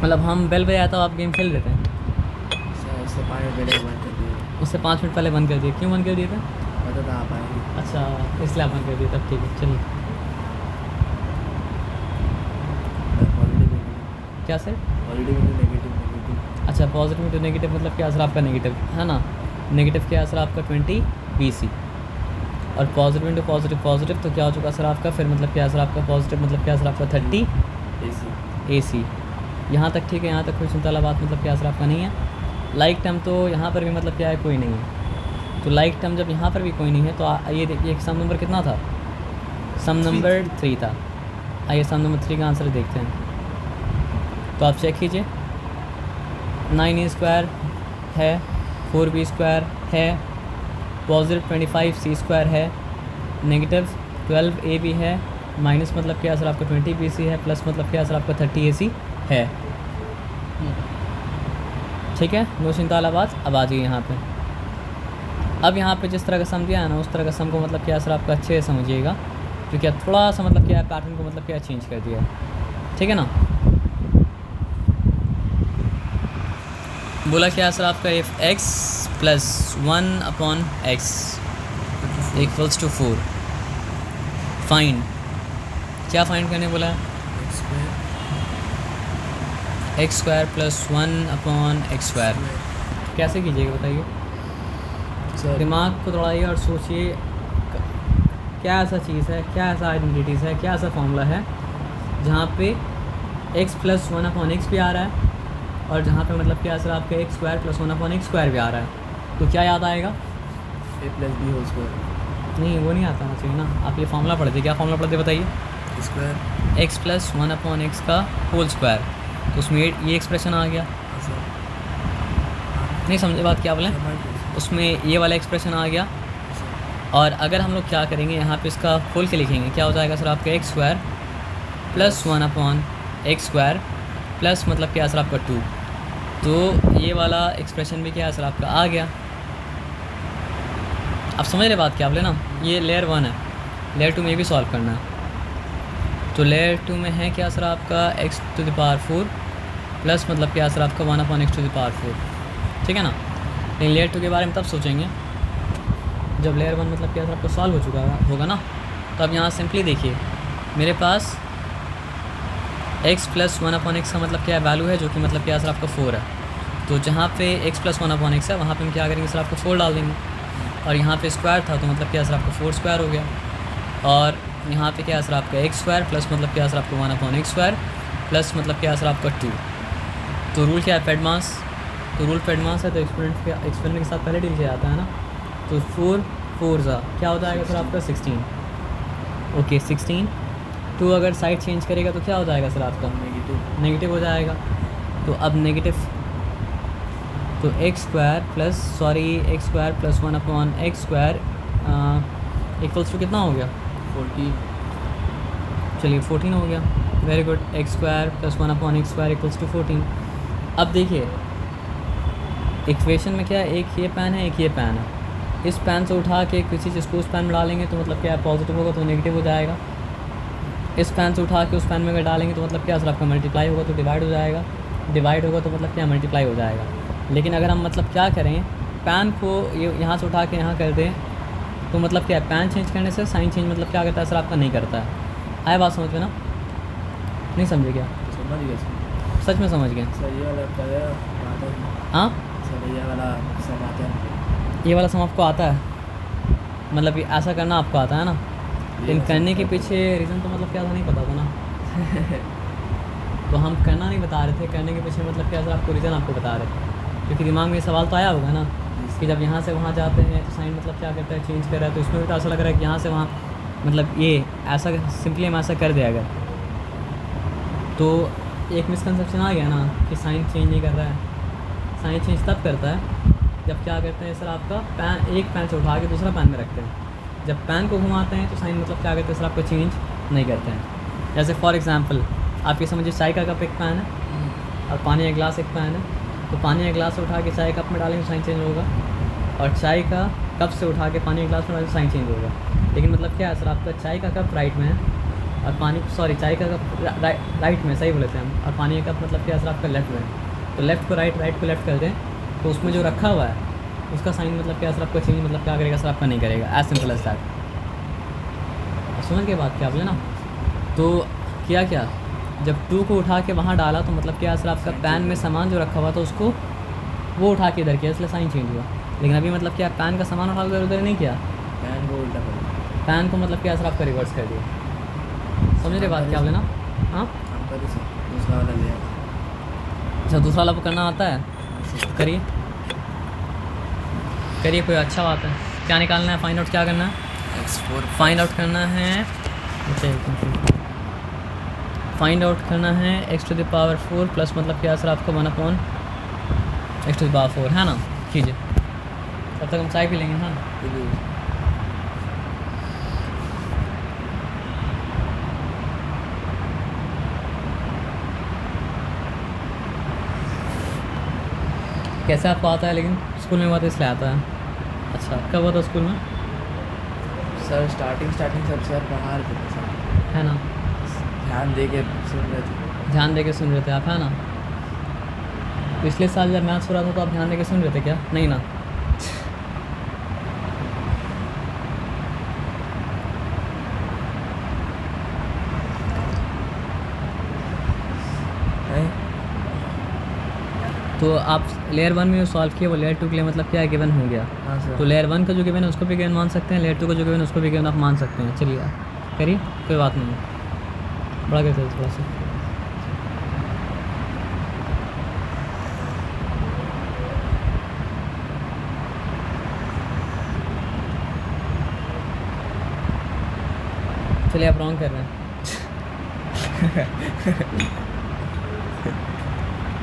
मतलब हम बेल बजाया तो आप गेम खेल लेते हैं? सर इससे 5 मिनट पहले बंद कर दिया। उससे 5 मिनट पहले बंद कर दिए। क्यों बंद कर दिए थे? पता था आप आएंगे। अच्छा, इसलिए आप बंद कर दिए। तब ठीक है, चलिए। पॉजिटिव क्या सर? Into negative. अच्छा, पॉजिटिव इंटू नेगेटिव मतलब क्या असर आपका? नेगेटिव, है ना। नेगेटिव क्या असर आपका? 20bc। और पॉजिटिव इंटू पॉजिटिव पॉजिटिव तो क्या हो चुका सर आपका? फिर मतलब क्या असर आपका? पॉजिटिव मतलब क्या असर आपका? 30ac। यहाँ तक ठीक है, यहाँ तक कोई चिंता वाला बात मतलब क्या असर आपका नहीं है। लाइक टर्म तो यहाँ पर भी मतलब क्या है? कोई नहीं है। तो लाइक टर्म जब यहाँ पर भी कोई नहीं है तो ये देखिए सम नंबर कितना था? सम नंबर 3 था। आइए सम नंबर 3 का आंसर देखते हैं। तो आप चेक कीजिए। 9a² है, 4b² है, पॉजिटिव 25c² है, नेगेटिव 12ab है, माइनस मतलब क्या सर आपका 20bc है, प्लस मतलब क्या सर आपका 30ac है। ठीक है, नो चिंता वाला बात। अब आ जाइए यहाँ पे। अब यहाँ पे जिस तरह का सम दिया है ना उस तरह का सम को मतलब क्या सर आपका अच्छे से समझिएगा, क्योंकि अब थोड़ा सा मतलब क्या है पैटर्न को मतलब क्या चेंज कर दिया है। ठीक है ना। बोला क्या सर आपका? If x + 1/x = 4 find. क्या फाइंड करने बोला है? x² + 1/x²। कैसे कीजिएगा बताइए? दिमाग को दौड़ाइए और सोचिए क्या ऐसा चीज़ है, क्या ऐसा आइडेंटिटीज़ है, क्या ऐसा फॉर्मूला है जहाँ पे x + 1/x भी आ रहा है और जहाँ पे मतलब क्या सर आपका एक्स स्क्वायर प्लस 1/x² भी आ रहा है, तो क्या याद आएगा? ए प्लस बी होल स्क्वायर। नहीं, वो नहीं आता ना चाहिए ना। आप ये फॉर्मूला पढ़ दिए, क्या फॉर्मूला पढ़ दिए बताइए? स्क्वायर x प्लस 1/x का होल स्क्वायर, तो उसमें ये एक्सप्रेशन आ गया। नहीं समझे बात क्या बोले? उसमें ये वाला एक्सप्रेशन आ गया। और अगर हम लोग क्या करेंगे, यहाँ पे इसका खोल के लिखेंगे, क्या हो जाएगा सर आपका X square plus 1/x² plus मतलब क्या सर आपका 2, तो ये वाला एक्सप्रेशन भी क्या है सर आपका आ गया। अब समझ रहे बात क्या आप लेना? ये लेयर 1 है, लेयर 2 में भी सॉल्व करना है। तो लेयर 2 में है क्या सर आपका x⁴ प्लस मतलब क्या सर आपका 1/x⁴, ठीक है ना। लेकिन लेयर 2 के बारे में तब सोचेंगे जब लेयर 1 मतलब क्या सर आपका सॉल्व हो चुका होगा ना। तो अब यहाँ सिंपली देखिए, मेरे पास x प्लस 1/x का मतलब क्या वैल्यू है, जो कि मतलब क्या सर आपका 4 है। तो जहाँ पे x प्लस 1/x है वहाँ पे हम क्या करेंगे सर आपको 4 डाल देंगे। और यहाँ पे स्क्वायर था तो मतलब क्या सर आपका 4² हो गया। और यहाँ पे क्या सर आपका x² प्लस मतलब क्या सर आपका 1/x² प्लस मतलब क्या सर आपका 2। तो रूल क्या है? पेडमास। तो रूल पेडमास है, तो एक्सपेरिमेंट के साथ पहले डील किया जाता है ना। तो 4 4 क्या हो जाएगा सर आपका 16। ओके 16। 2 अगर साइड चेंज करेगा तो क्या हो जाएगा सर आपका? नेगेटिव हो जाएगा। तो अब नेगेटिव, तो x² plus 1/x² equals to कितना हो गया? 14। चलिए 14 हो गया, very good. x² plus 1/x² equals to 14। अब देखिए इक्वेशन में क्या है, एक ये पैन है, एक ये पैन है। इस पैन से उठा के किसी चीज़ को उस पैन में डालेंगे तो मतलब क्या है, पॉजिटिव होगा तो नेगेटिव हो जाएगा। इस पैन से उठा के उस पैन में अगर डालेंगे तो मतलब क्या सर आपका मल्टीप्लाई होगा तो डिवाइड हो जाएगा, डिवाइड होगा तो मतलब क्या मल्टीप्लाई हो जाएगा। लेकिन अगर हम मतलब क्या करें, पैन को ये यहाँ से उठा के यहाँ कर दें तो मतलब क्या है, पैन चेंज करने से साइन चेंज मतलब क्या करता है सर आपका? नहीं करता है। आए बात समझ में ना? नहीं समझे क्या? समझ गए सच में समझ गए? सर। ये वाला हाँ सर, ये वाला सब आता है। ये वाला सम आपको आता है, मतलब ये ऐसा करना आपको आता है ना। लेकिन करने के पीछे रीज़न तो मतलब क्या था नहीं पता था ना। तो हम करना नहीं बता रहे थे, करने के पीछे मतलब क्या सर आपको रीज़न आपको बता रहे थे। क्योंकि दिमाग में ये सवाल तो आया होगा ना कि जब यहाँ से वहाँ जाते हैं तो साइन मतलब क्या करता है, चेंज कर रहा है। तो इसमें भी तो ऐसा लग रहा है कि यहाँ से वहाँ मतलब ये ऐसा सिंपली हम ऐसा कर दे अगर, तो एक मिसकंसेप्शन आ गया ना कि साइन चेंज नहीं कर रहा है। साइन चेंज तब करता है जब क्या करते हैं सर आपका पैन, एक पैन से उठा के दूसरा पैन में रखते हैं। जब पैन को घुमाते हैं तो साइन मतलब क्या करते हैं सर आपको चेंज नहीं करते हैं। जैसे फॉर एग्जांपल आप ये समझिए, चाय का कप एक पैन है और पानी का गिलास एक पैन है। तो पानी का गिलास से उठा के चाय कप में डालेंगे तो साइन चेंज होगा, और चाय का कप से उठा के पानी के गिलास में डालेंगे तो साइन चेंज होगा। लेकिन मतलब क्या है सर आपका, चाय का कप राइट में है और पानी, सॉरी चाय का कप राइट में, सही बोले थे हम, और पानी का कप मतलब क्या है सर आपका लेफ्ट में। तो लेफ़्ट को राइट, राइट को लेफ़्ट कर दें तो उसमें जो रखा हुआ है उसका साइन मतलब क्या सर आपका चेंज मतलब क्या करेगा सर आपका? नहीं करेगा। As simple as that. समझ के बात क्या बोले ना। तो किया क्या, जब 2 को उठा के वहाँ डाला तो मतलब क्या सर आपका पैन में सामान जो रखा हुआ था उसको वो उठा के इधर किया, इसलिए साइन चेंज हुआ। लेकिन अभी मतलब क्या पैन का सामान उठा के उधर नहीं किया, पैन को उल्टा कर दिया। पैन को मतलब क्या सर आपका रिवर्स कर दिया। समझ रहे बात क्या बोले ना? हाँ हम कर इसे दूसरा वाला ले आए। अच्छा, दूसरा वाला करना आता है, करिए करिए, कोई अच्छा बात है। क्या निकालना है, फाइंड आउट क्या करना है? x4 फाइंड आउट करना है, फाइंड आउट करना है x⁴ प्लस मतलब क्या सर आपको 1/x⁴ है ना। कीजिए, तब तक हम चाय पी लेंगे। हाँ कैसे आपको आता है? लेकिन स्कूल में बात इसलिए आता है। अच्छा, कब हुआ था स्कूल में? सर स्टार्टिंग सब सर पढ़ा रहे थे सर, है ना, ध्यान दे के सुन रहे थे। ध्यान दे के सुन रहे थे आप, है ना। पिछले साल जब मैथ्स हो रहा था तो आप ध्यान दे के सुन रहे थे क्या? नहीं ना। तो आप लेयर 1 में जो सॉल्व किया वो लेयर 2 के लिए मतलब क्या है, गिवन हो गया। हाँ सर। तो लेयर 1 का जो गिवन है उसको भी गिवन मान सकते हैं, लेयर 2 का जो गिवन है उसको भी गिवन आप मान सकते हैं। चलिए करिए, कोई बात नहीं है, बड़ा करते थोड़ा सा। एक्चुअली आप रॉन्ग कर रहे हैं।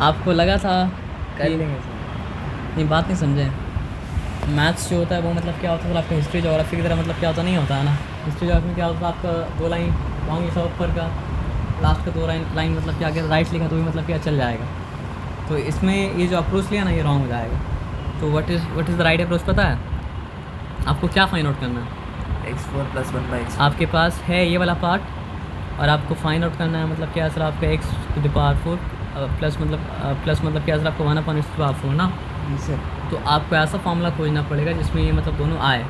आपको लगा था कर कि- लेंगे सर। ये बात नहीं समझे। मैथ्स जो होता है वो मतलब क्या होता है, आपका हिस्ट्री जोग्राफी की तरह मतलब क्या होता नहीं होता है ना। हिस्ट्री जोग्राफी में क्या होता है, आपका 2 लाइन रॉन्ग लिखा ऊपर का, लास्ट का 2 लाइन मतलब क्या, अगर राइट लिखा तो भी मतलब क्या चल जाएगा। तो इसमें ये जो अप्रोच लिया ना ये रॉन्ग हो जाएगा। तो what is the right approach पता है आपको? क्या फाइंड आउट करना है? x4 + 1/x आपके पास है ये वाला पार्ट और आपको फाइंड आउट करना है मतलब क्या सर आपका x⁴ प्लस मतलब क्या सर आपको 1/x⁴ ना। जी सर। तो आपको ऐसा फॉर्मूला खोजना पड़ेगा जिसमें ये मतलब दोनों आए,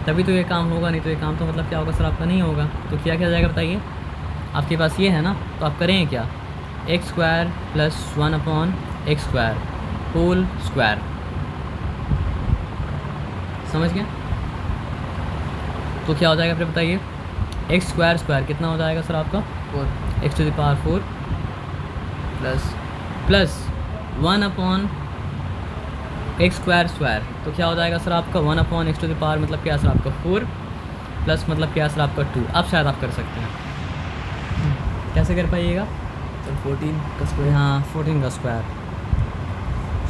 तभी तो ये काम होगा, नहीं तो ये काम तो मतलब क्या होगा सर आपका नहीं होगा। तो क्या जाएगा बताइए? आपके पास ये है ना, तो आप करेंगे क्या, x² + 1/x² होल स्क्वायर। समझ गए? तो क्या हो जाएगा फिर बताइए? x² कितना हो जाएगा सर आपका? 4 x⁴ प्लस 1/x²। तो क्या हो जाएगा सर आपका 1/x⁴ मतलब क्या सर आपका 4 प्लस मतलब क्या सर आपका 2। अब शायद आप कर सकते हैं। कैसे कर पाइएगा? सर 14 का स्क्वायर। हाँ 14 का square.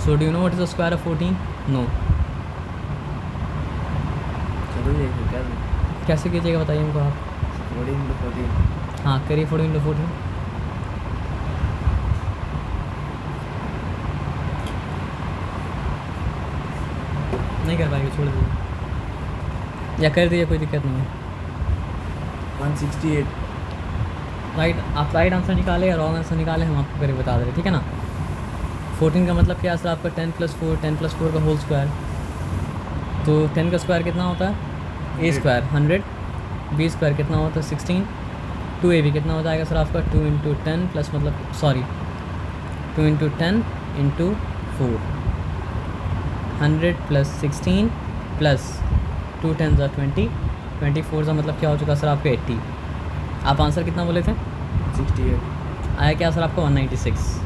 So do you know what is the square of 14? No. चलो ये क्या है? कैसे कीजिएगा बताइए हमको आप। 14 × 14। हाँ करिए 14 × 14। नहीं कर पाएंगे, छोड़ दीजिए या कर दीजिए, कोई दिक्कत नहीं है। 168। राइट, आप राइट आंसर निकाले या रॉन्ग आंसर निकाले हम आपको करके बता दे रहे, ठीक है ना। 14 का मतलब क्या सर आपका 10 + 4, 10 + 4 का होल स्क्वायर। तो 10 का स्क्वायर कितना होता है? a² 100। b² कितना होता है? 16। 2ab कितना हो जाएगा सर आपका? 2 × 10 प्लस मतलब 2 × 10 × 4। 100 + 16 प्लस 2 × 10 = 20। 24 का मतलब क्या हो चुका सर आपका 80। आप आंसर कितना बोले थे? 68। आया क्या सर आपका? 196।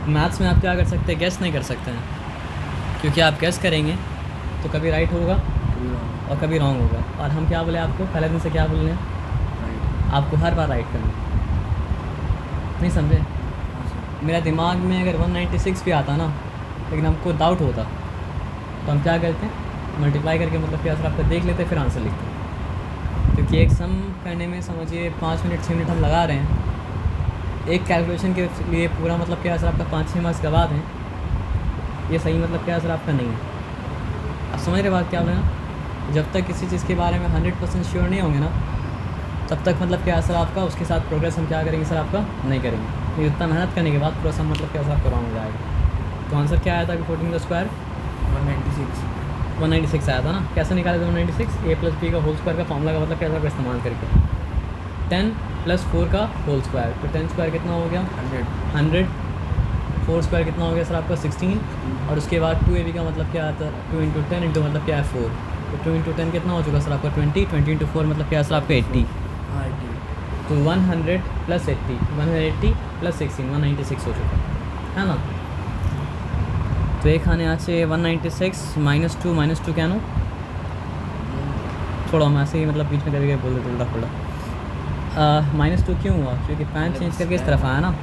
मैथ्स में आप क्या कर सकते हैं? गेस नहीं कर सकते हैं, क्योंकि आप गेस करेंगे तो कभी राइट होगा और कभी रॉन्ग होगा। और हम क्या बोले आपको पहले दिन से, क्या बोल रहे हैं राइट। आपको हर बार राइट करना। नहीं समझे? मेरा दिमाग में अगर 196 भी आता ना, लेकिन हमको डाउट होता तो हम क्या करते हैं, मल्टीप्लाई करके मतलब क्या सर आपका देख लेते फिर आंसर लिखते हैं। क्योंकि एक सम करने में समझिए 5 मिनट 6 मिनट हम लगा रहे हैं, एक कैलकुलेशन के लिए पूरा मतलब क्या सर आपका 5-6 मार्क्स गवा दें, ये सही मतलब क्या सर आपका नहीं है। आप समझ रहे बात क्या बोले ना? जब तक किसी चीज़ के बारे में 100% श्योर नहीं होंगे ना, तब तक मतलब क्या सर आपका उसके साथ प्रोग्रेस हम क्या करेंगे सर आपका नहीं करेंगे। नहीं, इतना मेहनत करने के बाद पूरा सम मतलब क्या सर आपका रॉन्ग हो जाएगा। तो आंसर क्या आया था कि 14 का स्क्वायर 196 आया था ना। कैसे निकाले थे 196? a + b का होल स्क्वायर का फॉर्मूला का मतलब क्या सर इस्तेमाल करके 10 + 4 का होल स्क्वायर। तो 10² कितना हो गया? 100। 4² कितना हो गया सर आपका? 16। और उसके बाद 2ab का मतलब क्या आता है? 2 × 10 × मतलब क्या है 4। तो 2 × 10 कितना हो चुका सर आपका? 20। 20 × 4 मतलब क्या है सर आपका 80। हाँ 80। तो 100 + 80 180 + 16 196 हो चुका है ना। तो एक खाने आज से 196 -2 क्या नो छोड़ो, हम ऐसे ही मतलब बीच में कभी बोल देते उल्टा पुल्टा। -2 क्यों हुआ? क्योंकि पैन चेंज करके इस तरफ आया ना।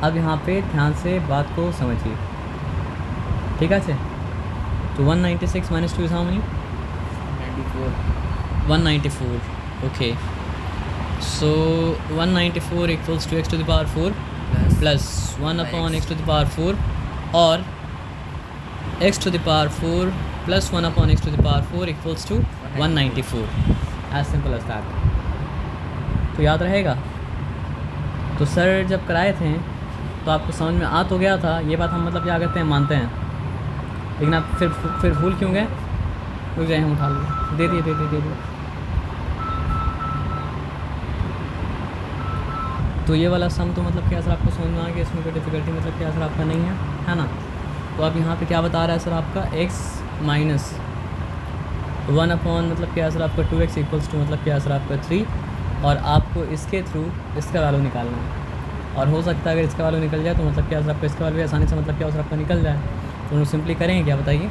अब यहाँ पे ध्यान से बात को समझिए, ठीक है। तो 196 - 2 is how many? 194। Okay, so 194 = x⁴ plus 1/x⁴ और x⁴ plus 1/x⁴ = 194। As simple as that. तो याद रहेगा। तो सर जब कराए थे तो आपको समझ में आ तो गया था, ये बात हम मतलब क्या करते हैं मानते हैं, लेकिन आप फिर भूल क्यों गए? रुक जाए, हम उठा लिए, दे दिए। तो ये वाला सम तो मतलब क्या सर आपको समझ में आ गया, इसमें कोई डिफ़िकल्टी मतलब क्या सर आपका नहीं है ना। तो अब यहाँ पे क्या बता रहा है सर आपका x - 1 मतलब क्या सर आपका 2x = मतलब क्या सर आपका 3। और आपको इसके थ्रू इसका वैल्यू निकालना है, और हो सकता है अगर इसका वैल्यू निकल जाए तो मतलब क्या सर आपका इसका वैल्यू आसानी से मतलब क्या सर आपका निकल जाए। तो हम सिंपली करेंगे क्या बताइए?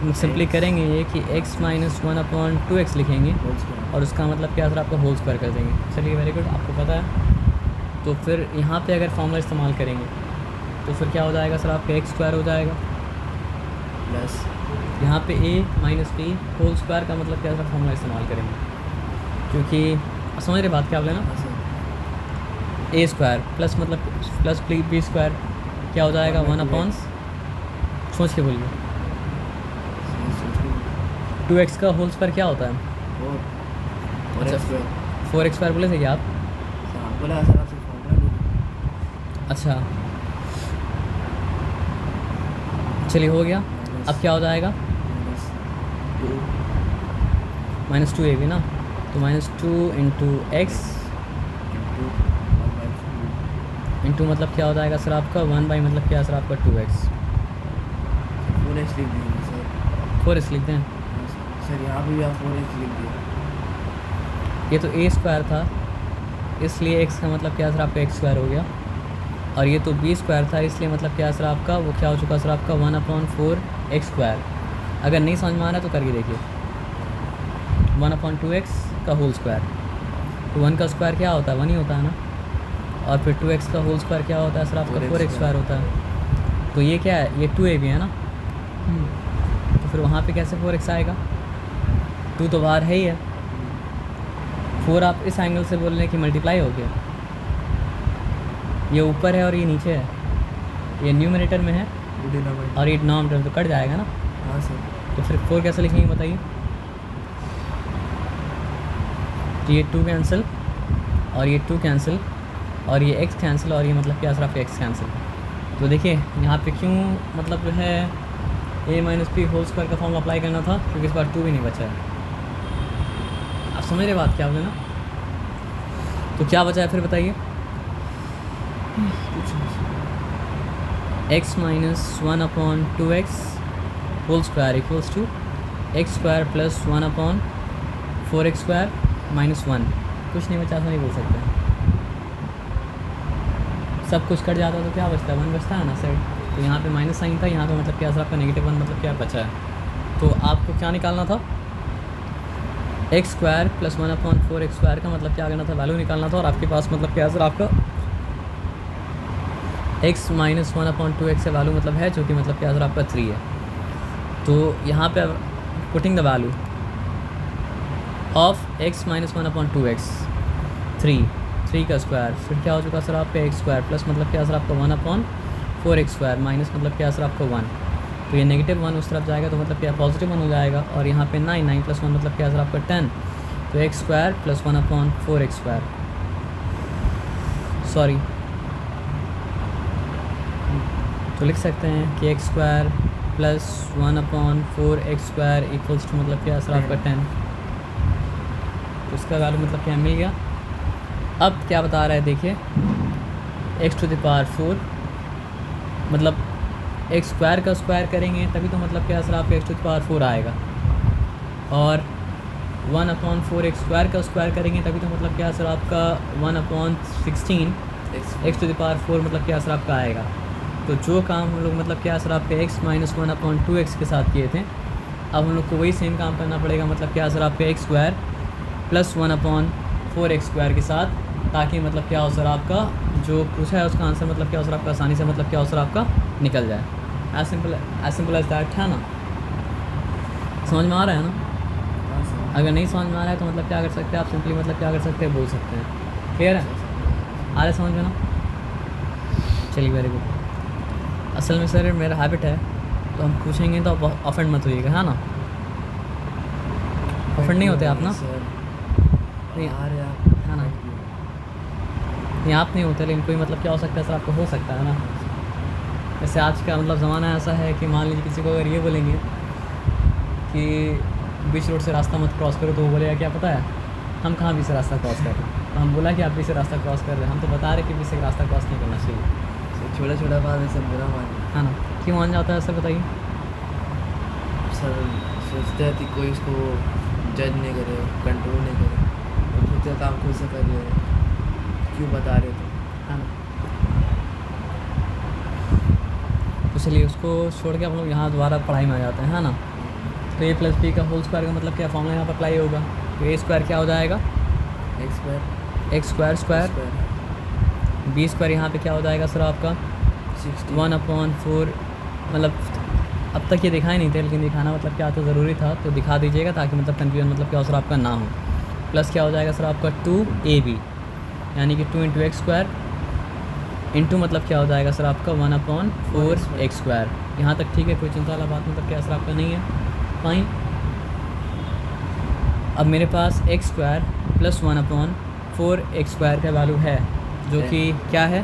हम सिंपली करेंगे ये कि x - 1/2x लिखेंगे और उसका मतलब क्या सर आपका होल स्क्वायर कर देंगे। चलिए वेरी गुड, आपको पता है। तो फिर यहाँ पे अगर फॉर्मूला इस्तेमाल करेंगे तो फिर क्या हो जाएगा सर आपका एक्स स्क्वायर हो जाएगा प्लस यहाँ पे a minus B whole square का मतलब क्या सर फॉर्मूला इस्तेमाल करेंगे, क्योंकि समझ रहे बात क्या आप लेना, हाँ सर ए स्क्वायर प्लस मतलब प्लस बी स्क्वायर क्या हो जाएगा 1/, सोच के बोलिए, 2x का होल स्क्वायर क्या होता है, और अच्छा, एक्स स्क्वायर 4x स्क्वायर बोले थे क्या आप? हाँ बोला सर आपसे फॉर्मूला बोलिए। अच्छा चलिए हो गया। अब क्या हो जाएगा माइनस टू -2ab ना, तो -2 इंटू एक्स इंटू इंटू मतलब क्या हो जाएगा सर आपका 1 मतलब क्या है सर आपका 2x। 4x लिख दीजिए सर। 4x लिख दें, हाँ सर यहाँ पे भी आप 4x लिख दिया। ये तो a स्क्वायर था इसलिए x का मतलब क्या सर आपका x स्क्वायर हो गया, और ये तो b स्क्वायर था इसलिए मतलब क्या सर आपका वो क्या हो चुका सर आपका 1/4x स्क्वायर। अगर नहीं समझ में आ रहा तो करके देखिए, 1/2x का होल स्क्वायर, तो 1 का स्क्वायर क्या होता है 1 ही होता है ना, और फिर 2x का होल स्क्वायर क्या होता है सर आपका 4x स्क्वायर होता है। तो ये क्या है, ये 2ab है ना, तो फिर वहाँ पे कैसे 4x आएगा, 2 तो बाहर है ही है, 4 आप इस एंगल से बोल रहे हैं कि मल्टीप्लाई हो गया, ये ऊपर है और ये नीचे है, ये न्यूमरेटर में है और ये डिनोमिनेटर, तो कट जाएगा ना, हाँ सर तो फिर 4 कैसे लिखेंगे बताइए, तो ये 2 कैंसिल और ये 2 कैंसिल और ये x कैंसिल और ये मतलब क्या सर आपका x कैंसिल। तो देखिए यहाँ पे क्यों मतलब जो है a minus B whole square का फॉर्म अप्लाई करना था, क्योंकि इस बार 2 भी नहीं बचा है। आप समझ रहे बात क्या बोले ना, तो क्या बचा है फिर बताइए, x minus 1/2x whole square equals to x square plus 1/4x square minus 1, कुछ नहीं बचा, ऐसा नहीं बोल सकते, सब कुछ कट जाता तो क्या बचता है 1 बचता है ना सर। तो यहाँ पे माइनस साइन था, यहाँ पे मतलब क्या सर आपका -1 मतलब क्या बचा है, तो आपको क्या निकालना था x square plus 1/4x square का मतलब क्या करना था, वैल्यू निकालना था, और आपके पास मतलब क्या सर आपका x माइनस 1/2x से वैल्यू मतलब है जो कि मतलब क्या सर आपका 3 है। तो यहाँ पे putting the value of x minus 1/2x 3 का स्क्वायर, फिर क्या हो चुका सर आपका एक्स स्क्वायर प्लस मतलब क्या सर आपका 1/4x स्क्वायर माइनस मतलब क्या सर आपका 1, तो ये -1 उस तरफ जाएगा तो मतलब क्या +1 हो जाएगा, और यहाँ पे 9 + 1 मतलब क्या सर आपका 10, तो x square plus 1/4x square, sorry तो लिख सकते हैं कि x square plus 1/4x square equals to मतलब क्या सर आपका 10, तो इसका वैल्यू मतलब क्या मिल गया। अब क्या बता रहा है देखिए, x⁴ मतलब एक्स स्क्वायर का स्क्वायर करेंगे तभी तो मतलब क्या सर आपका x⁴ आएगा, और 1/4x स्क्वायर का स्क्वायर करेंगे तभी तो मतलब क्या सर आपका 1/16 x⁴ मतलब क्या सर आपका आएगा। तो जो काम हम लोग मतलब क्या सर आपके x माइनस 1/2x के साथ किए थे, अब हम लोग को वही सेम काम करना पड़ेगा मतलब क्या सर आपके x square plus 1/4x square के साथ, ताकि मतलब क्या हो सर आपका जो पूछा है उसका आंसर मतलब क्या हो सर आपका आसानी से मतलब क्या हो सर आपका निकल जाए। एज सिंपल एज दैट है ना, समझ में आ रहा है ना। हाँ सर अगर नहीं समझ में आ रहा है तो मतलब क्या कर सकते हैं आप, सिंपली मतलब क्या कर सकते हैं बोल सकते हैं, क्लियर है, आ रहा है समझ में ना। चलिए वेरी गुड। असल में सर मेरा हैबिट है तो हम पूछेंगे तो आप ऑफेंड मत होइएगा, है ना, ऑफेंड नहीं होते आप ना, सर नहीं यार है ना, नहीं आप नहीं होते, लेकिन कोई मतलब क्या हो सकता है सर आपको हो सकता है ना। जैसे आज का मतलब ज़माना ऐसा है कि मान लीजिए किसी को अगर ये बोलेंगे कि बीच रोड से रास्ता मत क्रॉस करो, तो वो बोलेगा क्या पता है हम कहाँ बीच से रास्ता क्रॉस कर रहे हैं, तो हम बोला कि आप बीच से रास्ता क्रॉस कर रहे हैं, हम तो बता रहे कि बीच से रास्ता क्रॉस नहीं करना चाहिए, छोटा छोटा बात है सर, बुरा मान है ना। क्यों मान जाता है सर बताइए, सर सोचते हैं कि कोई इसको जज नहीं करे, कंट्रोल नहीं करे, वो खुद का काम खुद से कर ले, क्यों बता रहे थे, है ना। तो चलिए उसको छोड़ के हम लोग यहाँ दोबारा पढ़ाई में आ जाते हैं, है ना। तो a प्लस बी का होल स्क्वायर का मतलब क्या फॉर्मूला यहाँ पर अप्लाई होगा, तो ए स्क्वायर क्या हो जाएगा, x square x square square, b square यहाँ पे क्या हो जाएगा सर आपका 1/4, मतलब अब तक ये दिखाई नहीं थे लेकिन दिखाना मतलब क्या था ज़रूरी था, तो दिखा दीजिएगा ताकि मतलब कन्फ्यूजन मतलब क्या हो सर आपका ना हो। प्लस क्या हो जाएगा सर आपका 2ab, यानी कि 2 × एक्स स्क्वायर इंटू मतलब क्या हो जाएगा सर आपका 1/4 एक्स स्क्वायर। यहाँ तक ठीक है, कोई चिंता वाला बात मतलब क्या सर आपका नहीं है, फाइन। अब मेरे पास X square plus 1/4 X square का वैल्यू है जो कि क्या है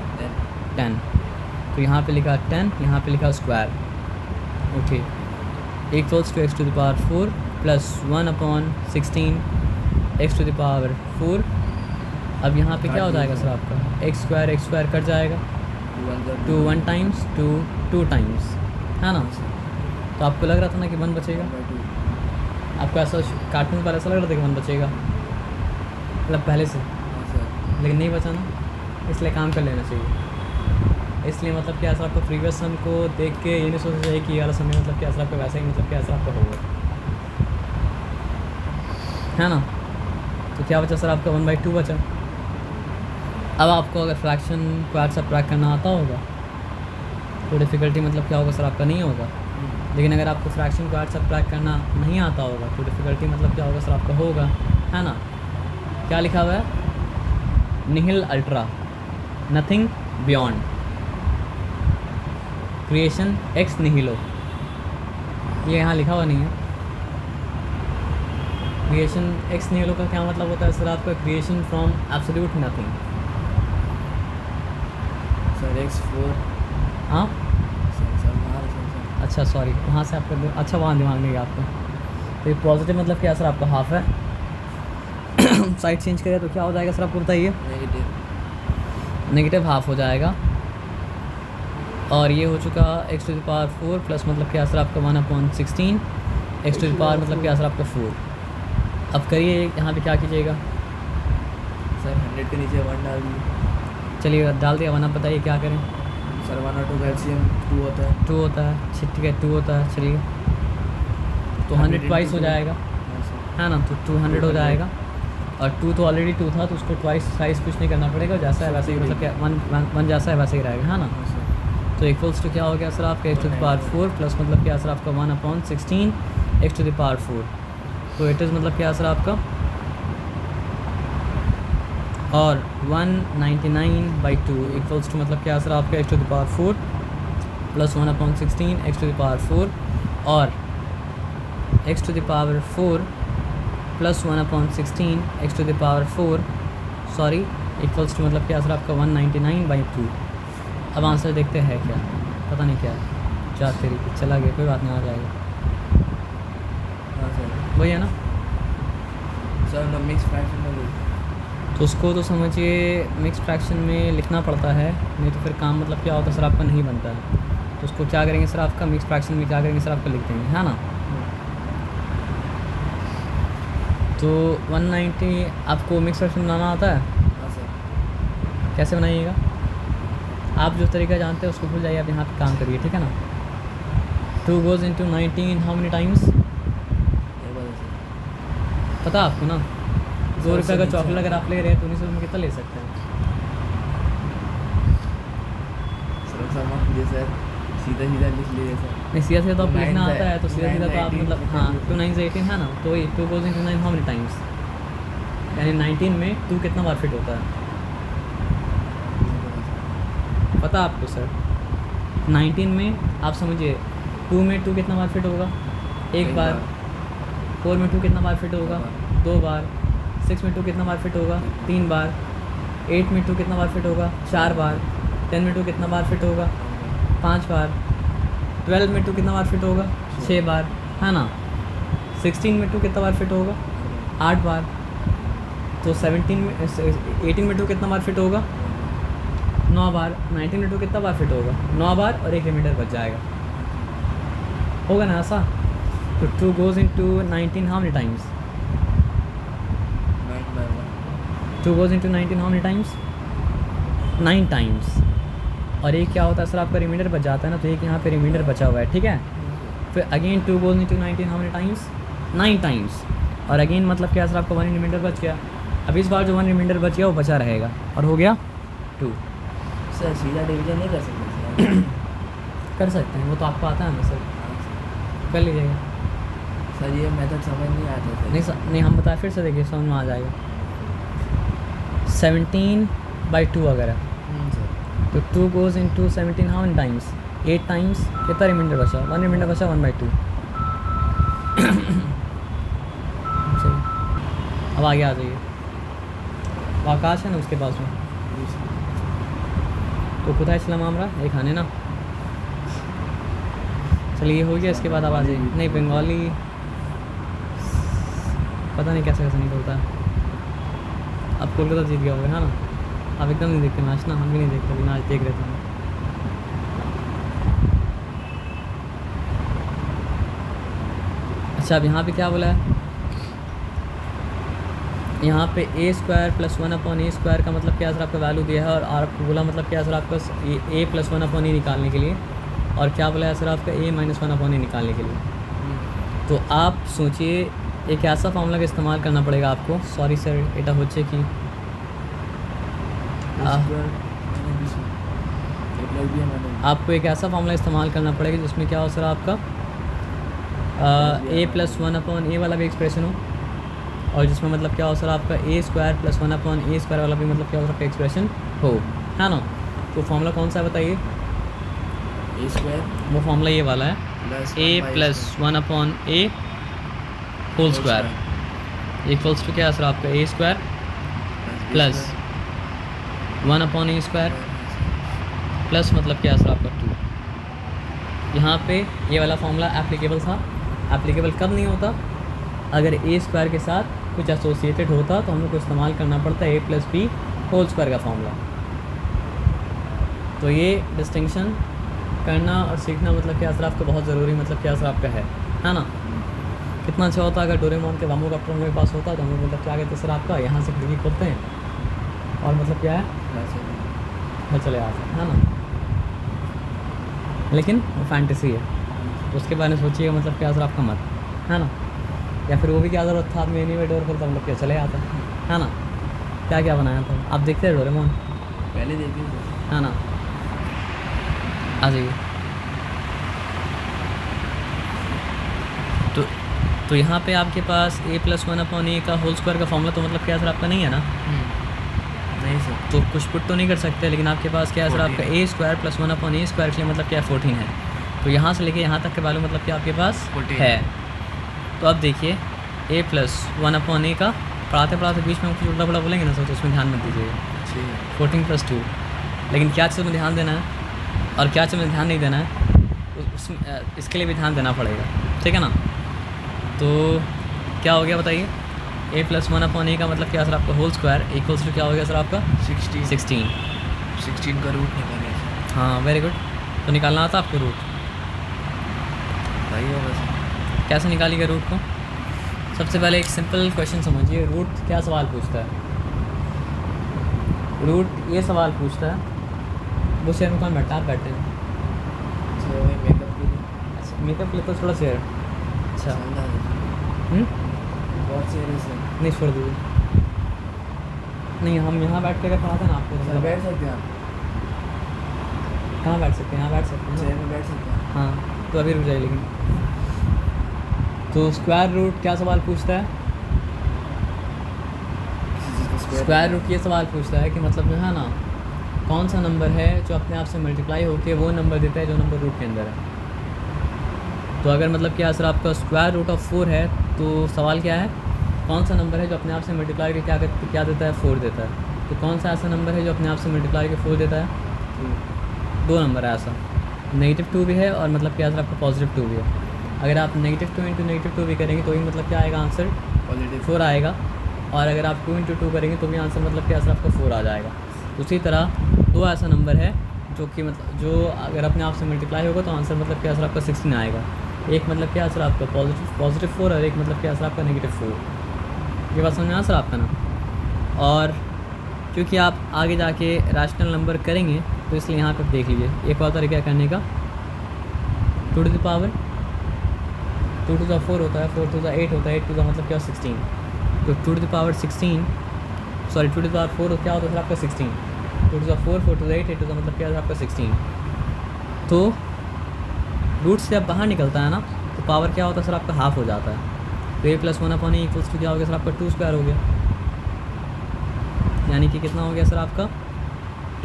10, तो यहाँ पे लिखा 10, यहाँ पे लिखा square, okay, equals to x to the power 4 plus 1/16 x to the power 4। अब यहाँ पे क्या हो जाएगा सर आपका एक्स स्क्वायर कट जाएगा, 2 1 टाइम्स 2 टाइम्स, है ना। तो आपको लग रहा था ना कि 1 बचेगा, आपको ऐसा कार्टून पर ऐसा लग रहा था कि 1 बचेगा मतलब पहले से, लेकिन नहीं बचा ना, इसलिए काम कर लेना चाहिए। इसलिए मतलब क्या सर आपको प्रीवियस सम को देख के ये नहीं सोचना चाहिए कि ये वाला समय मतलब क्या सर आपका वैसा ही मतलब क्या सर आपका होगा, है ना। तो क्या बचा सर आपका 1/2 बचा। अब आपको अगर फ्रैक्शन को ऐड सब्ट्रैक्ट करना आता होगा तो डिफ़िकल्टी मतलब क्या होगा सर आपका नहीं होगा, लेकिन अगर आपको फ्रैक्शन को ऐड सब्ट्रैक्ट करना नहीं आता होगा तो डिफ़िकल्टी मतलब क्या होगा सर आपका होगा, है ना। क्या लिखा हुआ है, निहिल अल्ट्रा, नथिंग बियॉन्ड, क्रिएशन एक्स निहिलो, ये यहाँ लिखा हुआ नहीं है। क्रिएशन एक्स निहिलो का क्या मतलब होता है सर आपका, creation from absolute nothing. Sir x4, हाँ सर अच्छा सॉरी, वहाँ से आपका अच्छा वहाँ दिमाग नहीं गया आपका। तो ये पॉजिटिव मतलब क्या सर आपका हाफ है, साइड चेंज करें तो क्या हो जाएगा सर आपको बताइए, नेगेटिव हाफ हो जाएगा। और ये हो चुका x to the power 4 plus मतलब क्या सर आपका 1/16 एक्स टू द पावर मतलब क्या सर आपका 4। अब करिए यहाँ पे क्या कीजिएगा सर 100 के नीचे 1 डाल दीजिए। चलिए डाल दिया, वरना बताइए क्या करें सर 1 और 2 का LCM 2 होता है, 2 होता है, ठीक है 2 होता है, चलिए तो 100 ट्वाइस हो जाएगा, है ना, तो 200 हो जाएगा। और 2 तो ऑलरेडी 2 था तो उसको ट्वाइस साइज कुछ नहीं करना पड़ेगा, जैसा है वैसे ही मतलब क्या 1 जैसा है वैसे ही रहेगा, है ना। तो इक्वल्स टू क्या हो गया सर आपका x to the power 4 plus मतलब क्या सर आपका 1/16 एक्स टू द पावर 4। तो इट इज़ मतलब क्या सर आपका, और 199/2 इक्वल्स टू मतलब क्या सर आपका x to the power 4 plus 1/16 x to the power 4, और x to the power 4 plus 1/16 x to the power 4 sorry equals to मतलब क्या सर आपका 199/2। अब आंसर देखते हैं क्या, पता नहीं क्या है, जा तेरी चला गया, कोई बात नहीं, आ जाएगा, हाँ सर वही है ना। सर ना मिक्स फ्रैक्शन में तो उसको तो समझिए मिक्स फ्रैक्शन में लिखना पड़ता है, नहीं तो फिर काम मतलब क्या होता है सर आपका नहीं बनता है। तो उसको क्या करेंगे सर आपका मिक्स फ्रैक्शन में क्या करेंगे सर आपका लिख देंगे, है ना। तो 190 आपको मिक्स फ्रैक्शन बनाना आता है, हाँ सर कैसे बनाइएगा, आप जो तरीका जानते हैं उसको भूल जाइए, आप यहाँ पे काम करिए, ठीक है ना। 2 goes into 19 how many times, ये बात है सर। पता आपको ना, 2 रुपये का चॉकलेट अगर आप ले रहे हैं तो 19 में कितना ले सकते हैं। सर माफ कीजिए सर, सीधा सीधा लिख लीजिए सर। नहीं सीधा सीधा तो आपको 9 लिखना से- आता है, तो सीधा 9 सीधा से तो आप 18 मतलब हाँ 2 9 से 18 है ना, तो ये 2 goes into 9 how many times, यानी 19 में 2 कितना बार फिट होता है पता आपको सर। 19 में आप समझिए 2 में 2 कितना बार फिट होगा, एक बार। 4 में 2 कितना बार फिट होगा, 2 बार। 6 में 2 कितना बार फिट होगा, 3 बार। 8 में 2 कितना बार फिट होगा, 4 बार। 10 में 2 कितना बार फिट होगा, 5 बार। 12 में 2 कितना बार फिट होगा, 6 बार, है ना। 16 में 2 कितना बार फिट होगा, 8 बार। तो 18 में 2 कितना बार फिट होगा, 9 बार। 19 में 2 कितना बार फिट होगा, 9 बार, और एक रिमाइंडर बच जाएगा, होगा ना ऐसा। तो 2 goes into 19 how many times, 2 goes into 19 how many times, 9 times। और एक क्या होता है सर आपका रिमाइंडर बच जाता है ना, तो एक यहाँ पे रिमाइंडर बचा हुआ है, ठीक है। फिर again 2 goes into 19 how many times, 9 times। और अगेन मतलब क्या सर आपका 1 रिमाइंडर बच गया। अब इस बार जो 1 रिमाइंडर बच गया वो बचा रहेगा और हो गया 2। सर सीधा डिवीजन नहीं कर सकते सर? कर सकते हैं, वो तो आपको आता है ना सर, कर लीजिएगा। सर ये मेथड समझ नहीं आता सर। नहीं सर, नहीं हम बताए फिर से देखिए समझ में आ जाएगा। 17/2 अगर है सर। तो 2 goes into 17 how many times? 8 times. कितना रिमाइंडर बचा? 1 रिमाइंडर बचा 1/2। चलिए अब आगे आ जाइए। वो आकाश है ना उसके पास में, तो खुदा इस्लाम आमरा एक खाने ना। चलिए हो गया, इसके बाद अब आ जाइए। नहीं बंगाली पता नहीं कैसे कैसे निकलता है। अब कोलकाता जीत गया होगा है ना। आप एकदम नहीं देखते मैच ना, हम भी नहीं देखते, लेकिन आज देख रहे थे हम। अच्छा अब यहाँ पे क्या बोला है? यहाँ पे a² + 1/a² का मतलब क्या सर आपका वैल्यू दिया है, और आपको बोला मतलब क्या सर आपका a + 1/a निकालने के लिए, और क्या बोला है सर आपका a - 1/a निकालने के लिए। तो आप सोचिए एक ऐसा फॉर्मूला का इस्तेमाल करना पड़ेगा आपको। सॉरी सर এটা হচ্ছে কি आपको एक ऐसा फॉर्मूला इस्तेमाल करना पड़ेगा जिसमें क्या हो सर आपका a + 1/a वाला भी एक्सप्रेशन हो, और जिसमें मतलब क्या हो सर आपका a² + 1/a² वाला भी मतलब क्या हो सकता है एक्सप्रेशन हो, है ना। तो फॉर्मूला कौन सा है बताइए? a²। वो फॉर्मूला ये वाला है a + 1/a² इक्वल्स टू क्या है सर आपका a² + 1/a² प्लस मतलब क्या है सर आपका 2। यहाँ पे ये वाला फॉर्मूला एप्लीकेबल था। एप्लीकेबल कब नहीं होता? अगर a² के साथ कुछ एसोसिएटेड होता तो हम लोग को इस्तेमाल करना पड़ता है a + b² का फॉर्मूला। तो ये डिस्टिंक्शन करना और सीखना मतलब क्या सर आपका बहुत ज़रूरी मतलब क्या सर आपका है ना। कितना अच्छा होता अगर डोरेमोन के वामो कप्टर मेरे पास होता तो हम लोग मतलब क्या कहते सर आपका यहाँ से खिड़की खोलते हैं और मतलब क्या है मैं चले आते हैं, है ना। लेकिन वो फैंटेसी है, तो उसके बारे में सोचिएगा मतलब क्या सर आपका मत, है ना। या फिर वो भी क्या ज़रूरत था आदमी एनीवे डोर खोलता मतलब क्या चले आता है ना। क्या क्या बनाया था आप देखते हैं डोरेमोन? पहले देखिए है ना। आ जाइए। तो यहाँ पे आपके पास a + 1/a का होल² का फॉर्मूला तो मतलब क्या सर आपका नहीं है ना। नहीं सर। तो कुछ पुट तो नहीं कर सकते, लेकिन आपके पास क्या है सर आपका a² + 1/a² के लिए मतलब क्या है 14 है। तो यहाँ से लेके यहाँ तक के वैल्यू मतलब क्या आपके पास 14 है। तो अब देखिए a + 1/a का पढ़ाते पढ़ाते बीच में कुछ उल्टा पुल्टा बोलेंगे ना सर, तो उसमें ध्यान मत दीजिएगा। 14 + 2, लेकिन क्या चीज़ में ध्यान देना है और क्या चीज़ में ध्यान नहीं देना है उसमें इसके लिए भी ध्यान देना पड़ेगा, ठीक है ना। तो क्या हो गया बताइए? a + 1/a का मतलब क्या सर आपका होल² इक्वल्स टू क्या हो गया सर आपका 16 का रूट निकालिए। हाँ वेरी गुड। तो निकालना आता आपको रूट? बताइए बस कैसे निकालिएगा रूट को? सबसे पहले एक सिंपल क्वेश्चन समझिए। रूट क्या सवाल पूछता है? रूट ये सवाल पूछता है वो शेयर में कौन बैठा? आप बैठे हैं। मेकअप के लिए। अच्छा मेकअप के लिए तो थोड़ा शेयर। अच्छा बहुत सीरियस है। नहीं छोड़ दीजिए। नहीं हम यहाँ बैठ के अगर पढ़ाते ना आपको तो सर मतलब बैठ सकते हैं आप? कहाँ बैठ सकते हैं? यहाँ बैठ सकते हैं चेयर ना? में बैठ सकते हैं। हाँ तो अभी रुक जाइए। लेकिन तो स्क्वायर रूट क्या सवाल पूछता है? किसी चीज़ का स्क्वायर रूट ये सवाल पूछता है कि मतलब जो है ना कौन सा नंबर है जो अपने आप से मल्टीप्लाई होकर वो नंबर देता है जो नंबर रूट के अंदर है। तो अगर मतलब क्या सर आपका √4 है तो सवाल क्या है? कौन सा नंबर है जो अपने आप से मल्टीप्लाई करके क्या देता है? 4 देता है। तो कौन सा ऐसा नंबर है जो अपने आप से मल्टीप्लाई करके 4 देता है? 2 नंबर है ऐसा। -2 भी है और मतलब क्या सर आपका +2 भी है। अगर आप -2 × -2 भी करेंगे तो भी मतलब क्या आएगा आंसर? पॉजिटिव 4 आएगा। और अगर आप 2 × 2 करेंगे तो भी आंसर मतलब क्या सर आपका 4 आ जाएगा। उसी तरह 2 ऐसा नंबर है जो कि मतलब जो अगर अपने आप से मल्टीप्लाई होगा तो आंसर मतलब क्या सर आपका 16 आएगा। एक मतलब क्या सर आपका +4 और एक मतलब क्या सर आपका -4। ये बात समझ में आ सर आपका ना। और क्योंकि आप आगे जाके रैशनल नंबर करेंगे तो इसलिए यहाँ पर देख लीजिए एक और तरीका करने का। 2 to the power 2 to the 4 होता है, 4 टू द 8 होता है, 8 टू द मतलब क्या 16, तो 2 to the power 16 sorry 2 to the power 4 क्या होता है सर आपका 16, 2 to the 4, 4 to the 8, 8 to the मतलब क्या है आपका 16। तो रूट से अब बाहर निकलता है ना, तो पावर क्या होता है सर आपका हाफ हो जाता है। तो ए प्लस 1/a इक्वल्स टू क्या हो गया सर आपका 2 स्क्वायर हो गया, यानी कि कितना हो गया सर आपका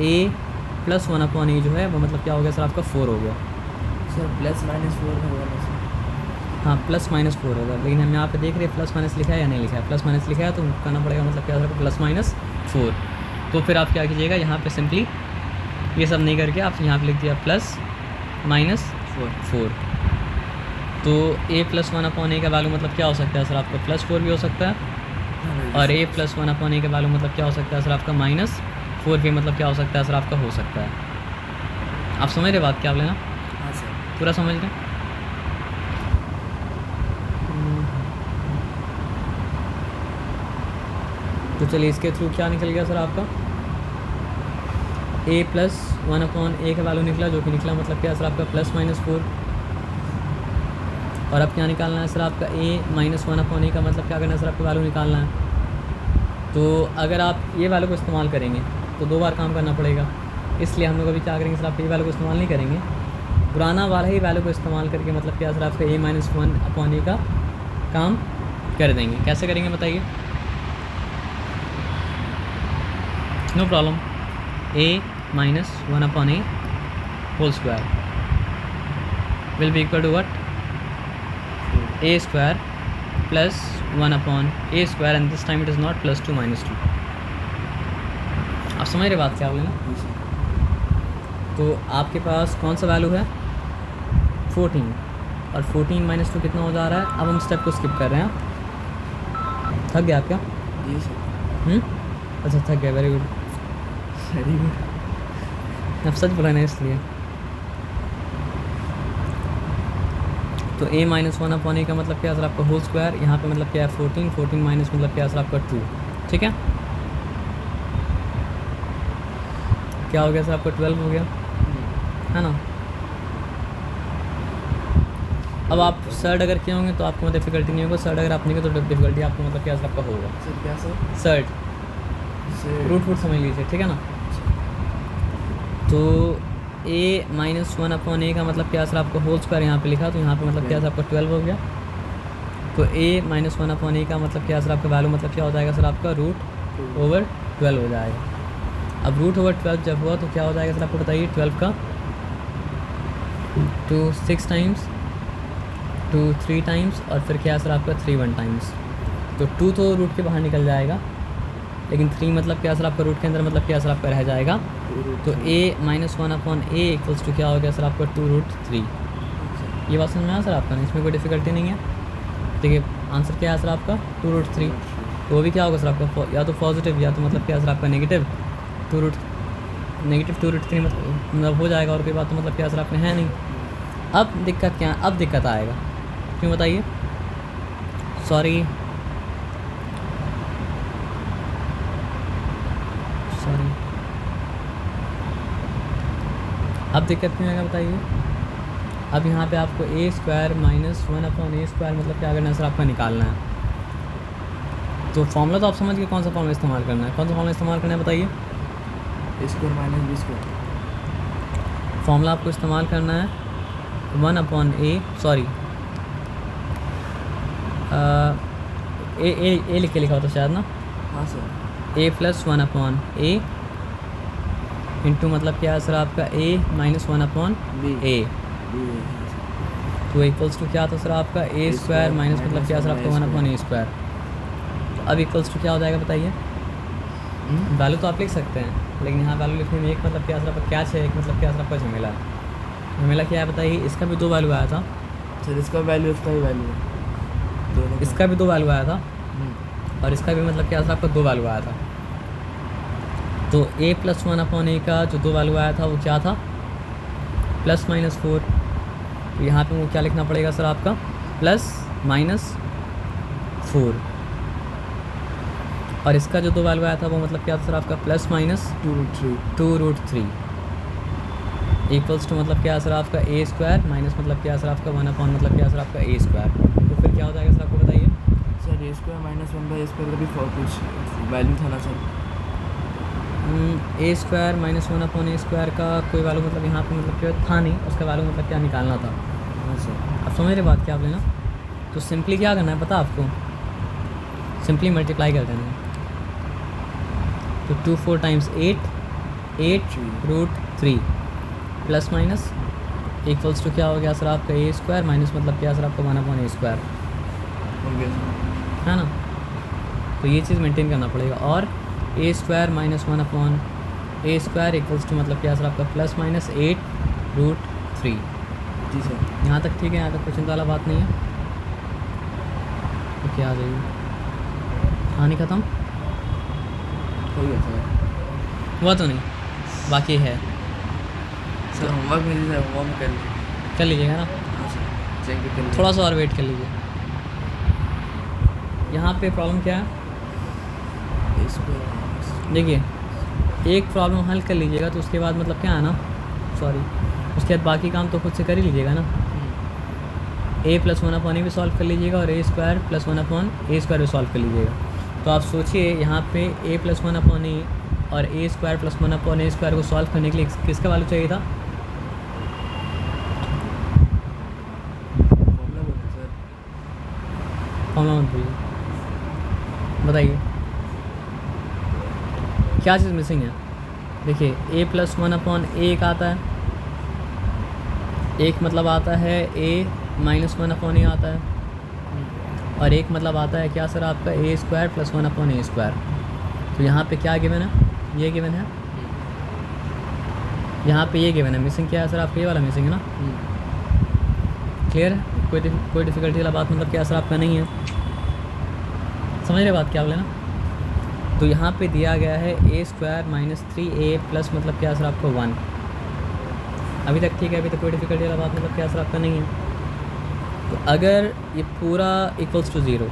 a प्लस 1/a जो है वो मतलब क्या हो गया सर आपका 4 हो गया। सर प्लस माइनस 4 होगा ना सर? हाँ प्लस माइनस 4 होगा, लेकिन हम यहाँ पे देख रहे हैं प्लस माइनस लिखा है या नहीं लिखा है, प्लस माइनस लिखा है तो करना पड़ेगा मतलब क्या सर प्लस माइनस 4। तो फिर आप क्या कीजिएगा, यहाँ पे सिंपली ये सब नहीं करके आप यहाँ पे लिख दिया प्लस माइनस 4। तो a प्लस 1/a का वैल्यू मतलब क्या हो सकता है सर आपका प्लस 4 भी हो सकता है, और a प्लस 1/a का वैल्यू मतलब क्या हो सकता है सर आपका माइनस 4 भी मतलब क्या हो सकता है सर आपका हो सकता है। आप समझ रहे बात क्या आप लेना, हाँ सर। पूरा समझ रहे। तो चलिए इसके थ्रू क्या निकल गया सर आपका a प्लस 1/a का वैल्यू निकला, जो कि निकला मतलब क्या सर आपका प्लस माइनस 4। और अब क्या निकालना है सर आपका a माइनस 1/a का मतलब क्या करना है सर आपका वैल्यू निकालना है। तो अगर आप ये वैल्यू को इस्तेमाल करेंगे तो 2 बार काम करना पड़ेगा, इसलिए हम लोग अभी क्या करेंगे सर आप ये वैल्यू को इस्तेमाल नहीं करेंगे, पुराना वाला ही वैल्यू को इस्तेमाल करके मतलब क्या सर आपका a माइनस 1/a का काम कर देंगे। कैसे करेंगे बताइए। No problem, a minus 1/a whole square will be equal to what a square plus 1/a square, and this time it is not plus 2 minus 2। आप समझ रहे बात क्या बोले ना। तो आपके पास कौन सा वैल्यू है 14, और 14 माइनस 2 कितना हो जा रहा है। अब हम स्टेप को स्किप कर रहे हैं। थक गया आप क्या? जी सर। अच्छा थक गया, वेरी गुड वेरी गुड। अब सच बोला ना इसलिए। तो a माइनस 1/a का मतलब क्या है सर आपका होल स्क्वायर, यहाँ पे मतलब क्या है 14, 14 माइनस मतलब क्या है सर आपका 2, ठीक है। क्या हो गया सर आपका 12 हो गया, है ना। अब आप सर्ड अगर किए होंगे तो आपको डिफिकल्टी नहीं होगा, सर्ड अगर आप नहीं किए तो डिफिकल्टी आपको मतलब क्या सर आपका होगा। सर क्या सर? सर्ड रूट फूट समझ लीजिए, ठीक है ना। तो a माइनस 1/a का मतलब क्या सर आपका होल स्क्वायर यहाँ पे लिखा, तो यहाँ पे मतलब क्या सर आपका 12 हो गया। तो a माइनस 1/a का मतलब क्या सर आपका वैल्यू मतलब क्या हो जाएगा सर आपका रूट ओवर 12 हो जाएगा। अब रूट ओवर 12 जब हुआ तो क्या हो जाएगा सर आपको बताइए, 12 का टू 6 टाइम्स, टू 3 टाइम्स, और फिर क्या सर आपका 3 1 टाइम्स। तो 2 तो रूट के बाहर निकल जाएगा, लेकिन 3 मतलब क्या सर आपका रूट के अंदर मतलब क्या सर आपका रह जाएगा। तो a minus 1/a equals to क्या हो गया सर आपका 2√3। ये बात समझ में आया सर आपका, नहीं इसमें कोई डिफिकल्टी नहीं है। देखिए आंसर क्या है सर आपका 2√3। तो वो भी क्या होगा सर आपका या तो पॉजिटिव या तो मतलब क्या सर आपका नेगेटिव 2√3 मतलब हो जाएगा, और कोई बात तो मतलब क्या सर आपने है नहीं। अब दिक्कत क्या है, अब दिक्कत आएगा, क्यों बताइए। सॉरी अब दिक्कत क्यों आएगा बताइए। अब यहाँ पे आपको a square minus 1/a square मतलब क्या करना है सर आपका निकालना है। तो फॉर्मूला तो आप समझ के कौन सा फॉर्मूला इस्तेमाल करना है, कौन सा फॉर्मूला इस्तेमाल करना है बताइए। a square minus b square. Formula आपको इस्तेमाल करना है 1/a सॉरी ए लिख के लिखा होता शायद ना। हाँ sir. a plus 1/a into मतलब क्या है सर आपका a माइनस 1/a। तो इक्वल्स टू क्या था सर आपका a स्क्वायर माइनस मतलब क्या सर आपका 1/a स्क्वायर। तो अब इक्वल्स टू क्या हो जाएगा बताइए। वैल्यू तो आप लिख सकते हैं, लेकिन यहाँ वैल्यू लिखने में एक मतलब क्या सर आपका कैच है, एक मतलब क्या सर आपका झमेला है। झमेला क्या है बताइए। इसका भी 2 वैल्यू आया था सर, इसका वैल्यू इसका ही वैल्यू है दोनों का। इसका भी 2 वैल्यू आया था, और इसका भी मतलब क्या सर आपका 2 वैल्यू आया था। तो a प्लस 1/a का जो 2 वैल्यू आया था वो क्या था प्लस माइनस 4। तो यहाँ पे वो क्या लिखना पड़ेगा सर आपका प्लस माइनस 4, और इसका जो 2 वैल्यू आया था वो मतलब क्या था सर आपका प्लस माइनस 2√3। 2√3। इक्वल्स टू मतलब क्या सर आपका ए स्क्वायर माइनस मतलब क्या सर आपका 1 मतलब क्या सर आपका ए स्क्वायर। तो फिर क्या हो जाएगा सर आपको बताइए। सर ए स्क्वायर माइनस 1/a² का भी कुछ वैल्यू था ना सर? ए स्क्वायर माइनस 1 स्क्वायर का कोई वैल्यू मतलब यहाँ पे मतलब क्या था नहीं, उसका वैल्यू मतलब क्या निकालना था। हाँ सर। अब समझ रहे बात क्या आप लेना। तो सिंपली क्या करना है पता आपको, सिंपली मल्टीप्लाई कर देना है। तो 2 4 times 8 root 3 plus minus equals to क्या हो गया सर आपका ए स्क्वायर माइनस मतलब क्या सर आपका 1 स्क्वायर, हो गया सर। है ना। तो ये चीज़ मेंटेन करना पड़ेगा। और A square minus 1 square equals to मतलब क्या सर आपका प्लस माइनस 8 रूट 3। जी सर। यहाँ तक ठीक है, यहाँ तक कोई चिंता वाला बात नहीं है। तो क्या आ जाएगी, कहानी ख़त्म। हो गया सर। हुआ तो नहीं, बाकी है, सर होमवर्क में सर होमवर्क कर लीजिए। कर लीजिएगा ना। हाँ सर, चेक भी कर लीजिए। थोड़ा सा और वेट कर लीजिए। यहाँ पे प्रॉब्लम क्या है ए स्क्वायर देखिए, एक प्रॉब्लम हल कर लीजिएगा तो उसके बाद मतलब क्या है ना, सॉरी, उसके बाद बाकी काम तो खुद से कर ही लीजिएगा ना। ए प्लस 1 भी सॉल्व कर लीजिएगा और ए स्क्वायर प्लस 1 स्क्वायर भी सॉल्व कर लीजिएगा। तो आप सोचिए यहाँ पे ए प्लस 1 और ए स्क्वायर प्लस 1 स्क्वायर को सॉल्व करने के लिए किसका वैल्यू चाहिए था? फॉर्मूला बोलना सर। फॉर्मूला मत भूलिए, बताइए क्या चीज़ मिसिंग है। देखिए ए प्लस 1 एक आता है, एक मतलब आता है ए माइनस 1 आता है, और एक मतलब आता है क्या सर आपका ए स्क्वायर प्लस 1 स्क्वायर। तो यहाँ पे क्या गिवन है, ये गिवन है, यहाँ पे ये गिवन है। मिसिंग क्या है सर आपका, ये वाला मिसिंग है ना। क्लियर है, कोई डिफ़िकल्टी वाला बात मतलब क्या सर आपका नहीं है। समझ रहे बात क्या बोले ना। तो यहाँ पे दिया गया है ए स्क्वायर माइनस 3a प्लस मतलब क्या सर आपको 1। अभी तक ठीक है, अभी तक कोई डिफ़िकल्टी वाला बात मतलब क्या सर आपका नहीं है। तो अगर ये पूरा इक्वल्स टू 0,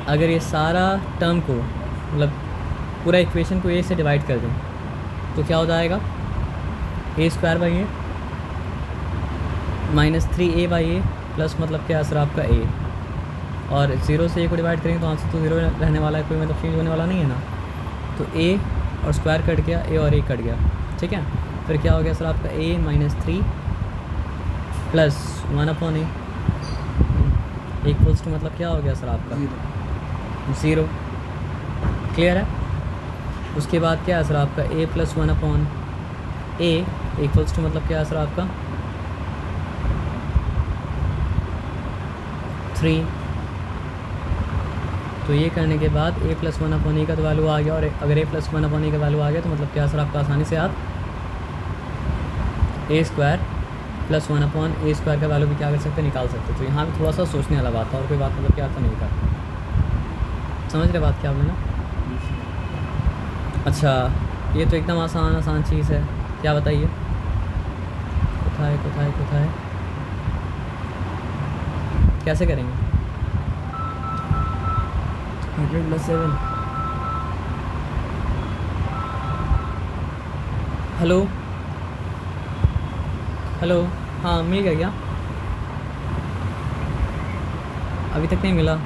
अगर ये सारा टर्म को मतलब पूरा इक्वेशन को ए से डिवाइड कर दें तो क्या हो जाएगा, A square by A minus 3a by A plus मतलब क्या सर आपका ए, और 0 से ए को डिवाइड करेंगे तो आंसर तो 0 रहने वाला है, कोई मतलब चेंज होने वाला नहीं है ना। तो ए और स्क्वायर कट गया, ए और ए कट गया, ठीक है। फिर क्या हो गया सर आपका ए माइनस 3 प्लस 1 इक्वल्स टू मतलब क्या हो गया सर आपका 0। क्लियर है। उसके बाद क्या है सर आपका ए प्लस 1 इक्वल्स टू मतलब क्या है सर आपका 3। तो ये करने के बाद ए प्लस 1 का तो वैल्यू आ गया, और अगर ए प्लस 1 का वैल्यू आ गया तो मतलब क्या सर आपका आसानी से आप ए स्क्वायर प्लस 1 स्क्वायर का वैल्यू भी क्या कर सकते, निकाल सकते। तो यहाँ भी थोड़ा सा सोचने वाला बात था, और कोई बात मतलब क्या था नहीं था। समझ रहे बात क्या आपने ना। अच्छा, ये तो एकदम आसान चीज़ है, क्या बताइए, कोथाए कैसे करेंगे। 100 + 7। हेलो, हाँ मिल गया क्या? अभी तक नहीं मिला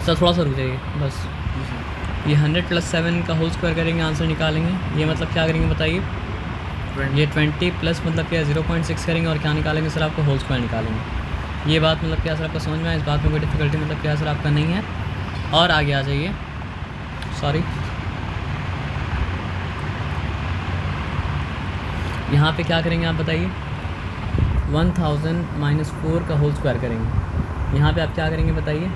सर, थोड़ा सा रुक जाइए बस। ये 100 + 7 का होल स्क्वायर करेंगे, आंसर निकालेंगे। ये मतलब क्या करेंगे बताइए, ये 20 प्लस मतलब क्या 0.6 करेंगे और क्या निकालेंगे सर आपको होल स्क्वायर निकालेंगे। ये बात मतलब क्या सर आपका समझ में आया, इस बात में कोई डिफ़िकल्टी मतलब क्या सर आपका नहीं है। और आगे आ जाइए, सॉरी, यहाँ पे क्या करेंगे आप बताइए, 1000 - 4 का होल स्क्वायर करेंगे। यहाँ पे आप क्या करेंगे बताइए,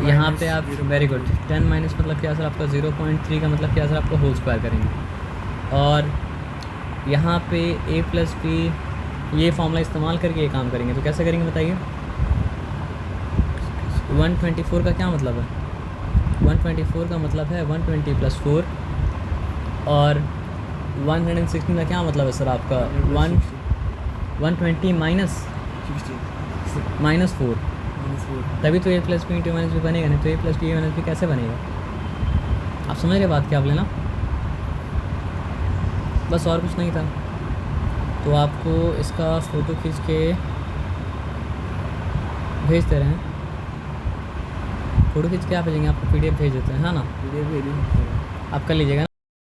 यहाँ पे आप वेरी गुड 10 माइनस मतलब क्या सर आपका 0.3 का मतलब क्या सर आपका होल स्क्वायर करेंगे। और यहाँ पे a + b ये फॉर्मूला इस्तेमाल करके ये काम करेंगे। तो कैसे करेंगे बताइए। 124 का क्या मतलब है, 124 का मतलब है 120 + 4, और 116 का क्या मतलब है सर आपका 120 माइनस 4, तभी तो a + b × -b बनेगा, नहीं तो a + b - b कैसे बनेगा। आप समझ रहे बात क्या आप लेना, बस और कुछ नहीं था। तो आपको इसका फ़ोटो खींच के भेज दे रहे हैं। फ़ोटो खींच के आप भेजेंगे, आपको PDF भेज देते हैं, हाँ ना? वीडियो भेज आप कर लीजिएगा।